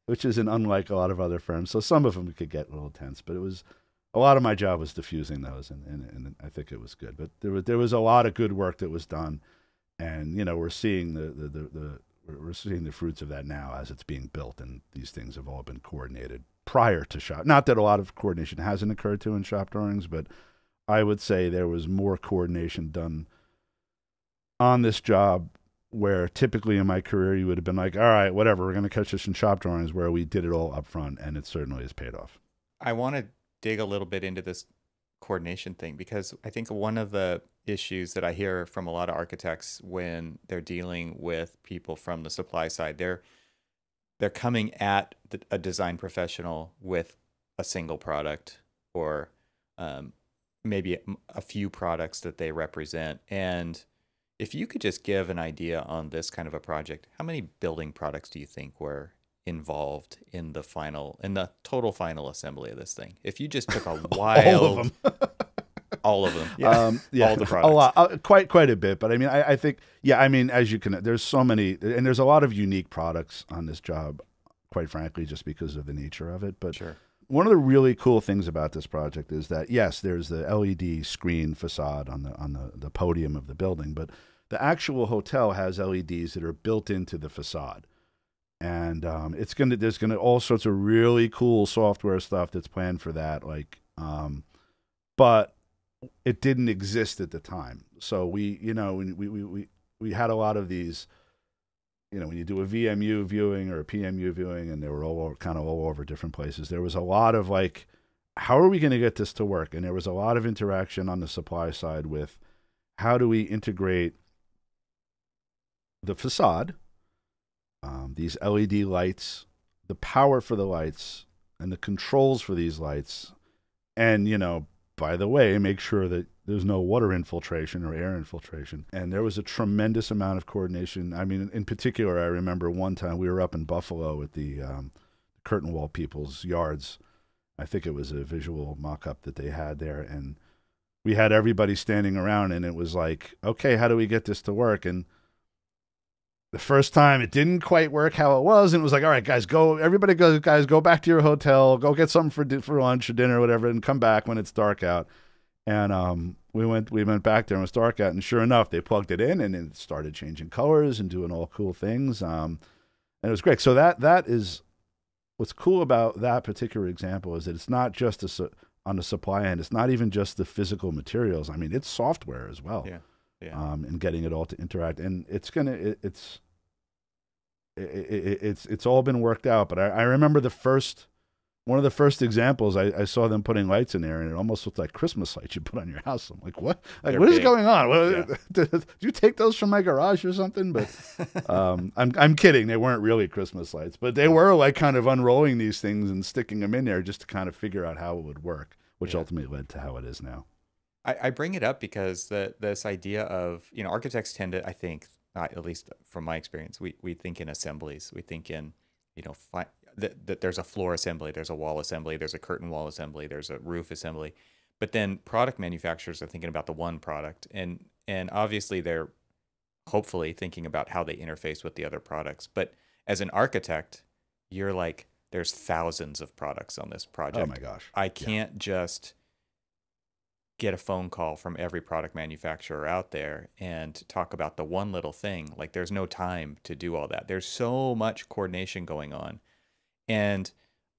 which isn't unlike a lot of other firms. So some of them could get a little tense, but a lot of my job was diffusing those, and I think it was good. But there was a lot of good work that was done, and you know, we're seeing we're seeing the fruits of that now as it's being built, and these things have all been coordinated prior to shop. Not that a lot of coordination hasn't occurred in shop drawings, but I would say there was more coordination done on this job, where typically in my career you would have been like, all right, whatever, we're going to catch this in shop drawings, where we did it all up front, and it certainly has paid off.
I want to dig a little bit into this coordination thing, because I think one of the issues that I hear from a lot of architects when they're dealing with people from the supply side, they're coming at a design professional with a single product, or maybe a few products that they represent. And if you could just give an idea on this kind of a project, how many building products do you think were involved in the total final assembly of this thing? If you just took a wild... All of them. Yeah. All the products.
A lot, quite a bit. But I mean, I think, yeah, I mean, as you can, there's so many, and there's a lot of unique products on this job, quite frankly, just because of the nature of it. But
sure.
One of the really cool things about this project is that, yes, there's the LED screen facade on the podium of the building, but the actual hotel has LEDs that are built into the facade. And there's gonna all sorts of really cool software stuff that's planned for that. But it didn't exist at the time. So we had a lot of these, you know, when you do a VMU viewing or a PMU viewing, and they were all over different places, there was a lot of like, how are we going to get this to work? And there was a lot of interaction on the supply side with, how do we integrate the facade, these LED lights, the power for the lights, and the controls for these lights, and, you know, by the way, make sure that there's no water infiltration or air infiltration. And there was a tremendous amount of coordination. I mean, in particular, I remember one time we were up in Buffalo at the curtain wall people's yards. I think it was a visual mock-up that they had there. And we had everybody standing around, and it was like, okay, how do we get this to work? And the first time it didn't quite work how it was, and it was like, all right, guys, go, everybody go, guys, go back to your hotel, go get something for lunch or dinner or whatever, and come back when it's dark out. And we went back there and it was dark out, and sure enough, they plugged it in and it started changing colors and doing all cool things. And it was great. So that is what's cool about that particular example, is that it's not just on the supply end. It's not even just the physical materials. I mean, it's software as well.
Yeah. Yeah.
And getting it all to interact, and it's all been worked out. But I remember one of the first examples, I saw them putting lights in there, and it almost looked like Christmas lights you put on your house. I'm like, what? Like, what is going on?
Yeah.
Did you take those from my garage or something? But I'm kidding. They weren't really Christmas lights, but they were like kind of unrolling these things and sticking them in there just to kind of figure out how it would work, which ultimately led to how it is now.
I bring it up because this idea of, architects tend to, I think, at least from my experience, we think in assemblies. We think in, that there's a floor assembly, there's a wall assembly, there's a curtain wall assembly, there's a roof assembly. But then product manufacturers are thinking about the one product. And obviously they're hopefully thinking about how they interface with the other products. But as an architect, you're like, there's thousands of products on this project.
Oh my gosh.
I can't just get a phone call from every product manufacturer out there and talk about the one little thing. Like, there's no time to do all that. There's so much coordination going on. And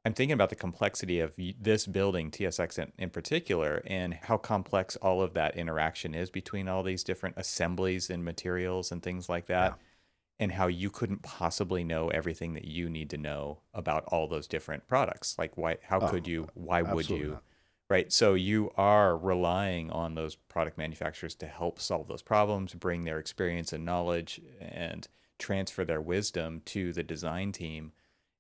I'm thinking about the complexity of this building, TSX in particular, and how complex all of that interaction is between all these different assemblies and materials and things like that. Yeah. And how you couldn't possibly know everything that you need to know about all those different products. Like, how could you, why would you?
Not.
Right. So you are relying on those product manufacturers to help solve those problems, bring their experience and knowledge, and transfer their wisdom to the design team.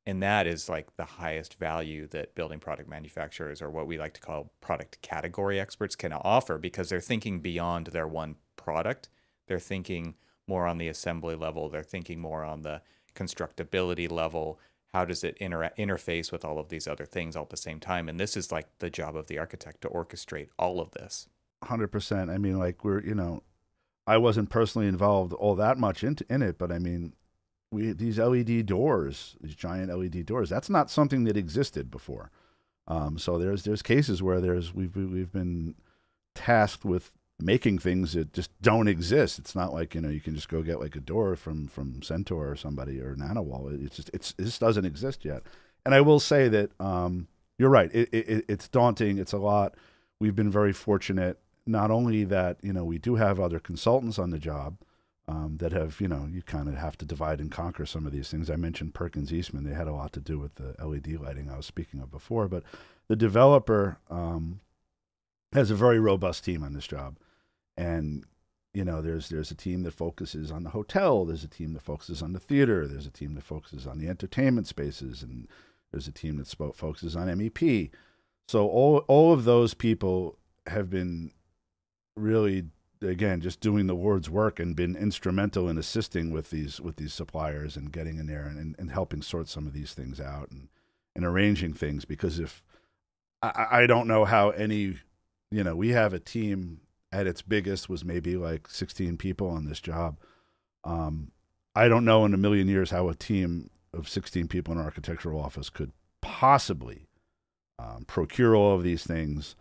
And that is like the highest value that building product manufacturers, or what we like to call product category experts, can offer, because they're thinking beyond their one product. They're thinking more on the assembly level. They're thinking more on the constructability level. How does it interface with all of these other things all at the same time? And this is like the job of the architect, to orchestrate all of this.
100%. I mean, like, I wasn't personally involved all that much in it, but I mean, these LED doors, these giant LED doors, that's not something that existed before. So there's cases where we've been tasked with making things that just don't exist. It's not like, you can just go get like a door from Centaur or somebody, or NanoWall. It just doesn't exist yet. And I will say that you're right. It's daunting. It's a lot. We've been very fortunate, not only that, we do have other consultants on the job that have, you kind of have to divide and conquer some of these things. I mentioned Perkins Eastman. They had a lot to do with the LED lighting I was speaking of before, but the developer has a very robust team on this job. And, there's a team that focuses on the hotel. There's a team that focuses on the theater. There's a team that focuses on the entertainment spaces. And there's a team that focuses on MEP. So all of those people have been really, again, just doing the Lord's work, and been instrumental in assisting with these suppliers and getting in there and helping sort some of these things out and arranging things. Because if I don't know how we have a team at its biggest was maybe like 16 people on this job. I don't know in a million years how a team of 16 people in an architectural office could possibly procure all of these things,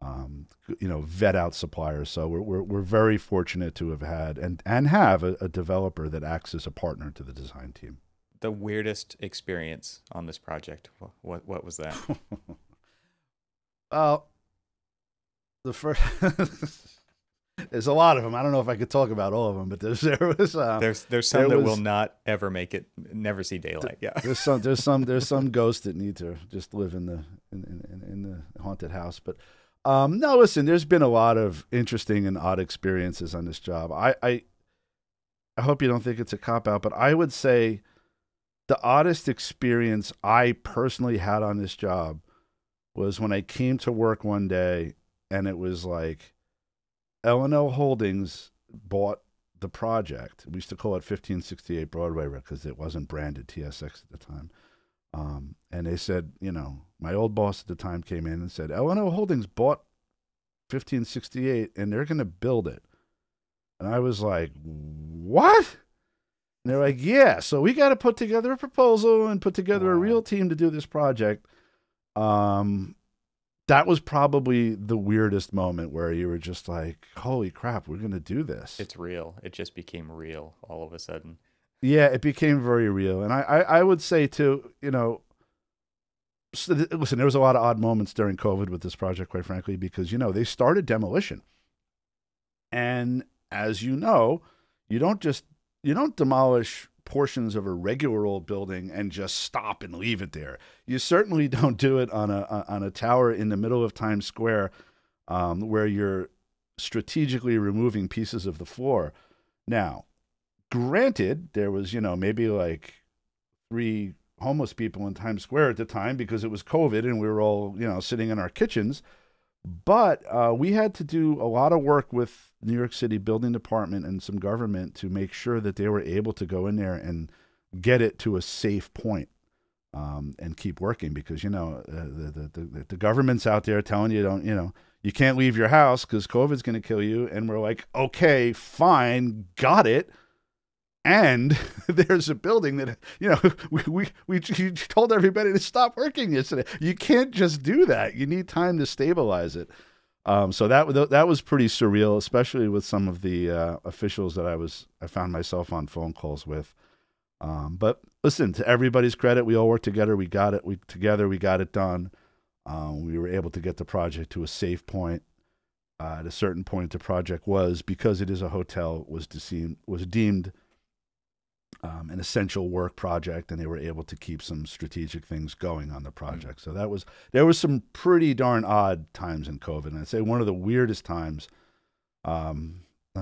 vet out suppliers. So we're very fortunate to have had and have a developer that acts as a partner to the design team.
The weirdest experience on this project, what was that?
The first, there's a lot of them. I don't know if I could talk about all of them, but there's some
that will not ever make it, never see daylight. Yeah,
there's some ghosts that need to just live in the haunted house. But no, listen, there's been a lot of interesting and odd experiences on this job. I hope you don't think it's a cop out, but I would say the oddest experience I personally had on this job was when I came to work one day. And it was like L&L Holdings bought the project. We used to call it 1568 Broadway because it wasn't branded TSX at the time. And they said, my old boss at the time came in and said, L&L Holdings bought 1568 and they're going to build it. And I was like, what? And they're like, yeah, so we got to put together a proposal and put together a real team to do this project. That was probably the weirdest moment where you were just like, holy crap, we're going to do this.
It's real. It just became real all of a sudden.
Yeah, it became very real. And I would say too, you know, listen, there was a lot of odd moments during COVID with this project, quite frankly, because, you know, they started demolition. And as you know, you don't demolish portions of a regular old building and just stop and leave it there. You certainly don't do it on a tower in the middle of Times Square, where you're strategically removing pieces of the floor. Now, granted, there was, you know, maybe like 3 homeless people in Times Square at the time because it was COVID and we were all, you know, sitting in our kitchens. But we had to do a lot of work with New York City Building Department and some government to make sure that they were able to go in there and get it to a safe point, and keep working, because, you know, the government's out there telling you you can't leave your house because COVID's going to kill you. And we're like, okay, fine, got it. And there's a building that, you know, we told everybody to stop working yesterday. You can't just do that. You need time to stabilize it. So that was pretty surreal, especially with some of the officials that I found myself on phone calls with. But listen, to everybody's credit, we all worked together. We got it. We got it done. We were able to get the project to a safe point. At a certain point, the project was, because it is a hotel, was deemed an essential work project, and they were able to keep some strategic things going on the project. So there was some pretty darn odd times in COVID. And I'd say one of the weirdest times, not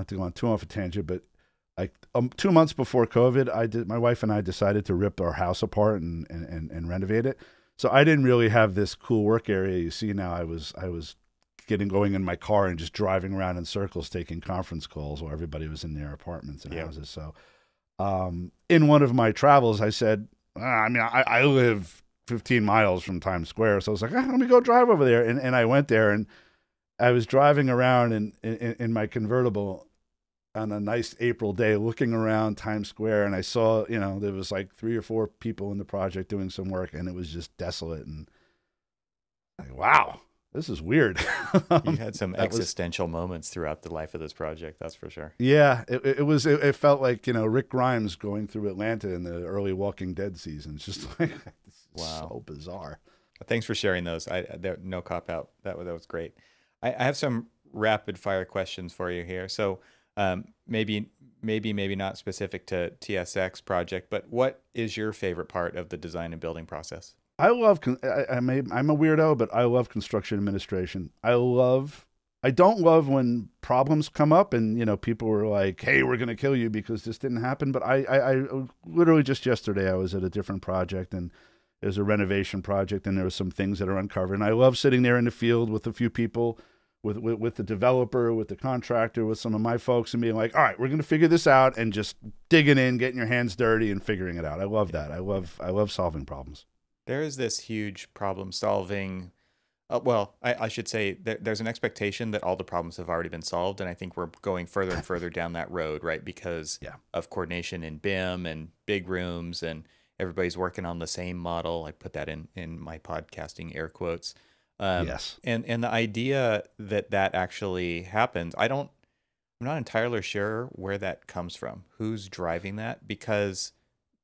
to go on too off a tangent, but like 2 months before COVID, my wife and I decided to rip our house apart and renovate it. So I didn't really have this cool work area you see now. I was going in my car and just driving around in circles taking conference calls while everybody was in their apartments and houses. So in one of my travels, I said, I live 15 miles from Times Square. So I was like, let me go drive over there. And I went there, and I was driving around in my convertible on a nice April day, looking around Times Square. And I saw, you know, there was like 3 or 4 people in the project doing some work, and it was just desolate. And like, wow, this is weird.
You had some existential moments throughout the life of this project, that's for sure.
Yeah, it felt like, you know, Rick Grimes going through Atlanta in the early Walking Dead seasons. Just like, this is so bizarre.
Thanks for sharing those. No cop out. That was great. I have some rapid fire questions for you here. So maybe not specific to TSX project, but what is your favorite part of the design and building process?
I'm a weirdo, but I love construction administration. I don't love when problems come up and, you know, people were like, hey, we're going to kill you because this didn't happen. But I literally just yesterday, I was at a different project, and there's a renovation project, and there were some things that are uncovered. And I love sitting there in the field with a few people, with the developer, with the contractor, with some of my folks, and being like, all right, we're going to figure this out, and just digging in, getting your hands dirty and figuring it out. I love that. I love solving problems.
There is this huge problem solving. I should say there's an expectation that all the problems have already been solved. And I think we're going further and further down that road, right? Because of coordination in BIM and big rooms, and everybody's working on the same model. I put that in my podcasting air quotes.
Yes.
And the idea that actually happens, I'm not entirely sure where that comes from. Who's driving that? Because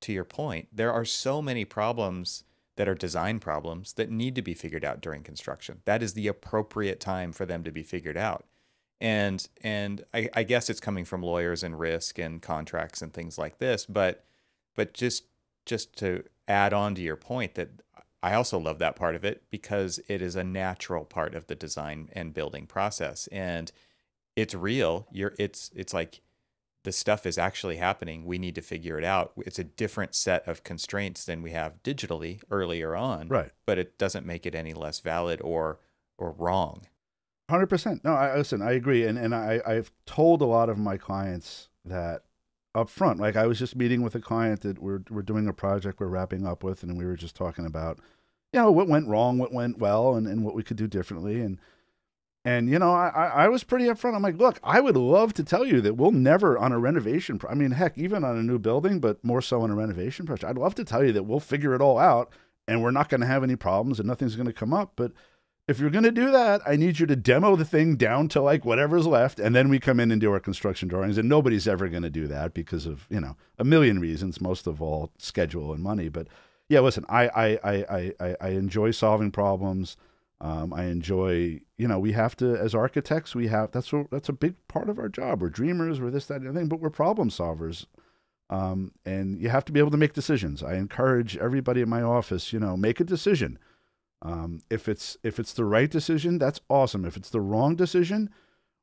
to your point, there are so many problems that are design problems that need to be figured out during construction. That is the appropriate time for them to be figured out. And I guess it's coming from lawyers and risk and contracts and things like this. But just to add on to your point, that I also love that part of it because it is a natural part of the design and building process. And it's real. It's like, the stuff is actually happening. We need to figure it out. It's a different set of constraints than we have digitally earlier on.
Right.
But it doesn't make it any less valid or wrong.
100%. No, listen, I agree. And I've told a lot of my clients that up front. Like, I was just meeting with a client that we're doing a project we're wrapping up with, and we were just talking about, you know, what went wrong, what went well, and what we could do differently. And And, I was pretty upfront. I'm like, look, I would love to tell you that we'll never on a renovation. I mean, heck, even on a new building, but more so on a renovation project. I'd love to tell you that we'll figure it all out and we're not going to have any problems and nothing's going to come up. But if you're going to do that, I need you to demo the thing down to like whatever's left. And then we come in and do our construction drawings. And nobody's ever going to do that because of, a million reasons, most of all schedule and money. But yeah, listen, I enjoy solving problems. I enjoy, we have to, as architects, that's a big part of our job. We're dreamers, we're this, that, and the thing, but we're problem solvers. And you have to be able to make decisions. I encourage everybody in my office, make a decision. If it's the right decision, that's awesome. If it's the wrong decision,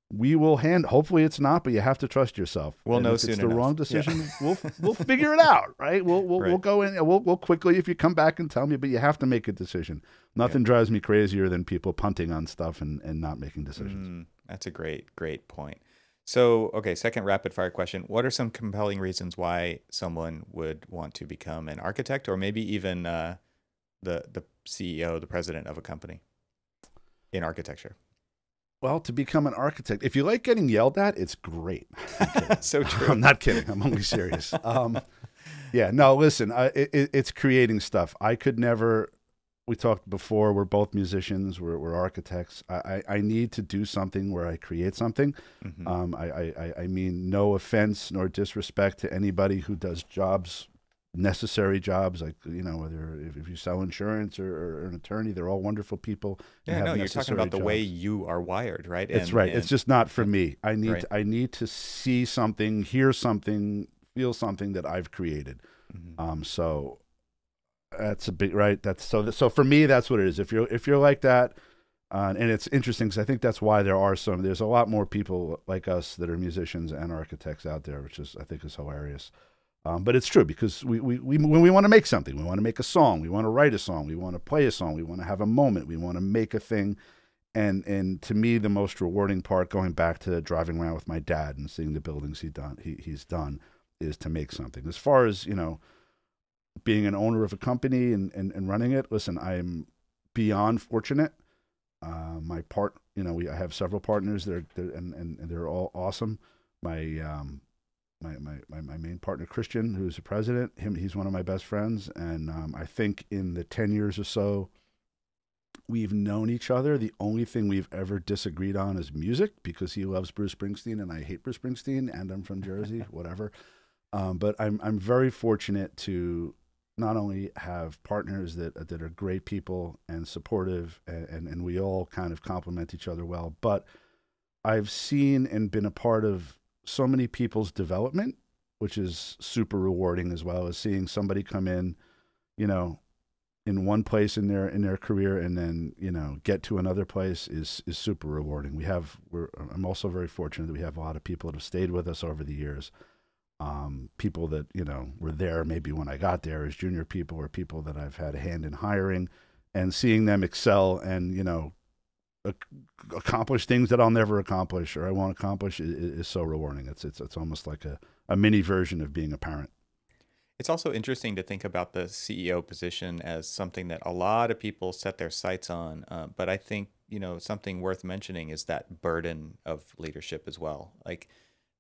we will hopefully it's not, but you have to trust yourself.
We'll know
if
soon
it's
enough.
The wrong decision,
yeah.
we'll figure it out, right? We'll
right.
go in, we'll quickly, if you come back and tell me, but you have to make a decision. Nothing drives me crazier than people punting on stuff and not making decisions.
That's a great point. So, okay, second rapid fire question. What are some compelling reasons why someone would want to become an architect or maybe even the CEO, the president of a company in architecture?
Well, to become an architect, if you like getting yelled at, it's great.
So true.
I'm not kidding. I'm only serious. Yeah, no, listen, it's creating stuff. I could never, we talked before, we're both musicians, we're architects. I need to do something where I create something. Mm-hmm. I mean, no offense nor disrespect to anybody who does jobs, necessary jobs, like, whether if you sell insurance or an attorney, they're all wonderful people.
Yeah, no, you're talking about the way you are wired, right?
That's right. It's just not for me. I need to see something, hear something, feel something that I've created. Mm-hmm. So that's a big, right. So for me, that's what it is. If you're like that, and it's interesting because I think that's why there's a lot more people like us that are musicians and architects out there, which I think is hilarious. But it's true because when we want to make something, we want to make a song, we want to write a song, we want to play a song, we want to have a moment, we want to make a thing. And to me, the most rewarding part, going back to driving around with my dad and seeing the buildings he's done, is to make something. As far as, being an owner of a company and running it, listen, I'm beyond fortunate. I have several partners and they're all awesome. My main partner, Christian, who's the president, he's one of my best friends. And I think in the 10 years or so we've known each other, the only thing we've ever disagreed on is music, because he loves Bruce Springsteen and I hate Bruce Springsteen, and I'm from Jersey, whatever. But I'm very fortunate to not only have partners that are great people and supportive, and we all kind of complement each other well, but I've seen and been a part of so many people's development, which is super rewarding, as well as seeing somebody come in, in one place in their career and then, get to another place is super rewarding. I'm also very fortunate that we have a lot of people that have stayed with us over the years. People that, were there maybe when I got there as junior people, or people that I've had a hand in hiring, and seeing them excel and, accomplish things that I'll never accomplish or I won't accomplish is so rewarding. It's almost like a mini version of being a parent.
It's also interesting to think about the CEO position as something that a lot of people set their sights on. But I think, something worth mentioning is that burden of leadership as well. Like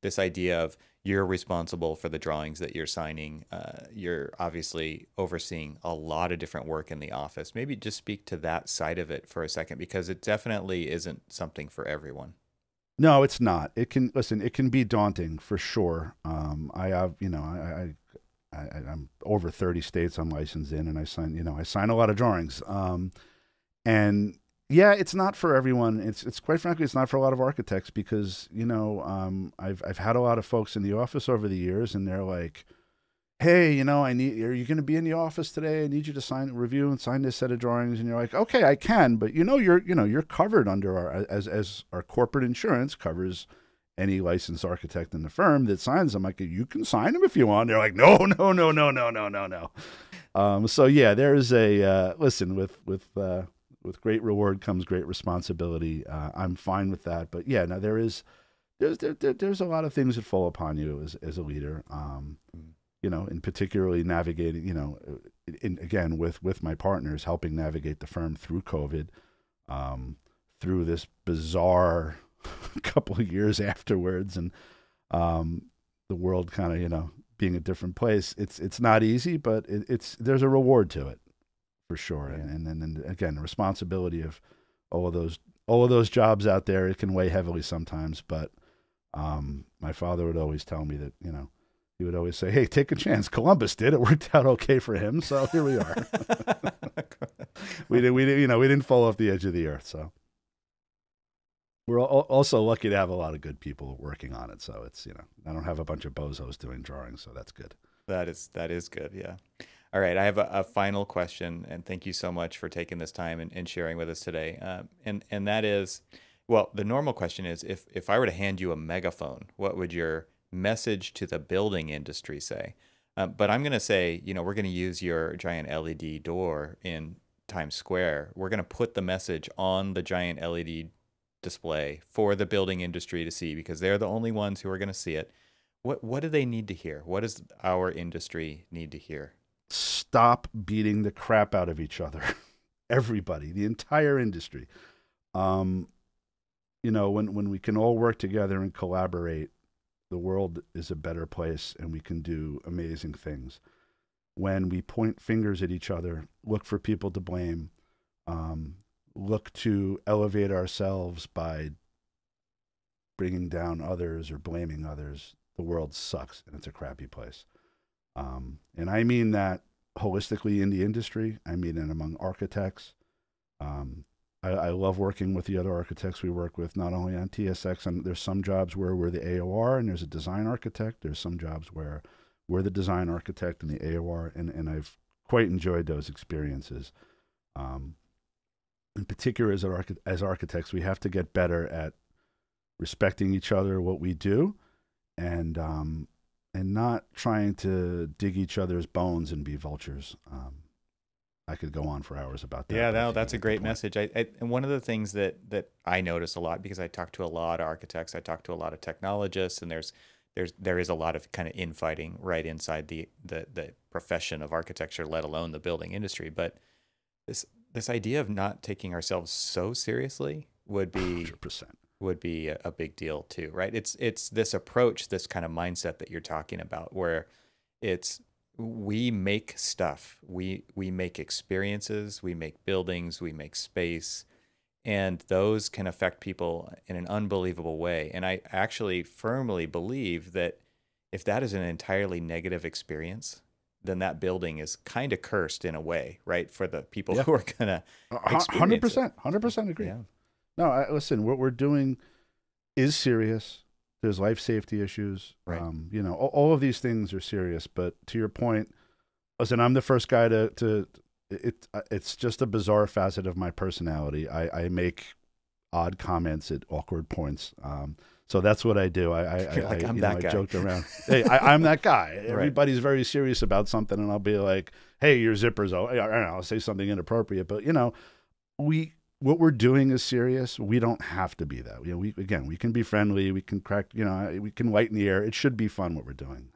this idea of you're responsible for the drawings that you're signing. You're obviously overseeing a lot of different work in the office. Maybe just speak to that side of it for a second, because it definitely isn't something for everyone.
No, it's not. It can be daunting for sure. I have, I'm over 30 states I'm licensed in, and I sign a lot of drawings. And yeah, it's not for everyone. It's quite frankly, it's not for a lot of architects, because, I've had a lot of folks in the office over the years, and they're like, hey, are you going to be in the office today? I need you to review and sign this set of drawings. And you're like, okay, I can, but you're covered under as our corporate insurance covers any licensed architect in the firm that signs them. Like, you can sign them if you want. They're like, no. So yeah, there is listen, with great reward comes great responsibility. I'm fine with that, but yeah, no, there's a lot of things that fall upon you as a leader. And particularly navigating, again with my partners, helping navigate the firm through COVID, through this bizarre couple of years afterwards, and the world kind of, you know, being a different place. It's not easy, but there's a reward to it for sure. And then again, the responsibility of all of those jobs out there, it can weigh heavily sometimes. But my father would always tell me that, you know, he would always say, "Hey, take a chance. Columbus did. It worked out okay for him. So here we are." we didn't fall off the edge of the earth. So we're also lucky to have a lot of good people working on it. So it's, you know, I don't have a bunch of bozos doing drawings, so that's good.
That is good. Yeah. All right. I have a final question, and thank you so much for taking this time and sharing with us today. And that is, well, the normal question is, if I were to hand you a megaphone, what would your message to the building industry say? But I'm going to say, you know, we're going to use your giant LED door in Times Square. We're going to put the message on the giant LED display for the building industry to see, because they're the only ones who are going to see it. What do they need to hear? What does our industry need to hear?
Stop beating the crap out of each other. Everybody, the entire industry. You know, when we can all work together and collaborate, the world is a better place and we can do amazing things. When we point fingers at each other, look for people to blame, look to elevate ourselves by bringing down others or blaming others, the world sucks and it's a crappy place. And I mean that holistically in the industry. I mean it among architects. I love working with the other architects we work with, not only on TSX. And there's some jobs where we're the AOR and there's a design architect. There's some jobs where we're the design architect and the AOR, and I've quite enjoyed those experiences. In particular, as architects, we have to get better at respecting each other, what we do, and not trying to dig each other's bones and be vultures. I could go on for hours about that.
Yeah, no, that's a great message. And one of the things that I notice a lot, because I talk to a lot of architects, I talk to a lot of technologists, and there is a lot of kind of infighting right inside the profession of architecture, let alone the building industry. But this idea of not taking ourselves so seriously would be
100%.
Would be a big deal too, right? It's this approach, this kind of mindset that you're talking about, where we make stuff, we make experiences, we make buildings, we make space, and those can affect people in an unbelievable way. And I actually firmly believe that if that is an entirely negative experience, then that building is kind of cursed in a way, right? For the people who are gonna experience
100% agree.
Yeah.
No, listen, what we're doing is serious. There's life safety issues.
Right.
You know, all of these things are serious. But to your point, listen, I'm the first guy it's just a bizarre facet of my personality. I make odd comments at awkward points. So that's what I do. I joked around. Hey, I'm that guy. Everybody's very serious about something, and I'll be like, "Hey, your zipper's." I'll say something inappropriate, but you know, what we're doing is serious. We don't have to be that. You know, we can be friendly. We can crack. You know, we can lighten the air. It should be fun what we're doing.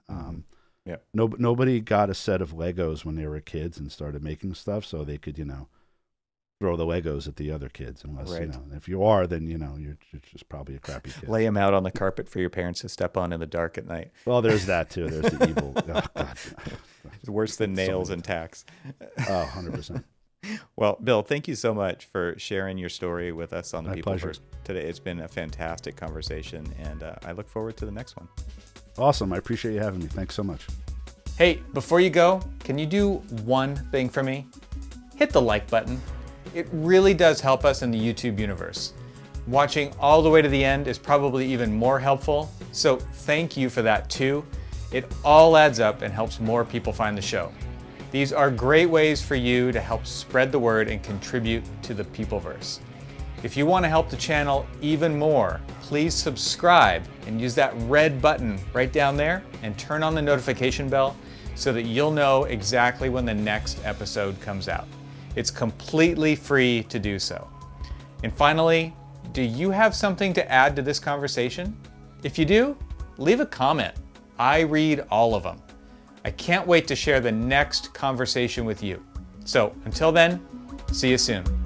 Yeah.
Nobody got a set of Legos when they were kids and started making stuff so they could, you know, throw the Legos at the other kids. Unless you know, if you are, then you know you're just probably a crappy kid.
Lay them out on the carpet for your parents to step on in the dark at night.
Well, there's that too. There's the evil. Oh, God.
It's worse than nails and tacks.
Oh, 100%.
Well, Bill, thank you so much for sharing your story with us on the
My
Peopleverse today. It's been a fantastic conversation, and I look forward to the next one.
Awesome. I appreciate you having me. Thanks so much.
Hey, before you go, can you do one thing for me? Hit the like button. It really does help us in the YouTube universe. Watching all the way to the end is probably even more helpful, so thank you for that too. It all adds up and helps more people find the show. These are great ways for you to help spread the word and contribute to the Peopleverse. If you want to help the channel even more, please subscribe and use that red button right down there and turn on the notification bell so that you'll know exactly when the next episode comes out. It's completely free to do so. And finally, do you have something to add to this conversation? If you do, leave a comment. I read all of them. I can't wait to share the next conversation with you. So until then, see you soon.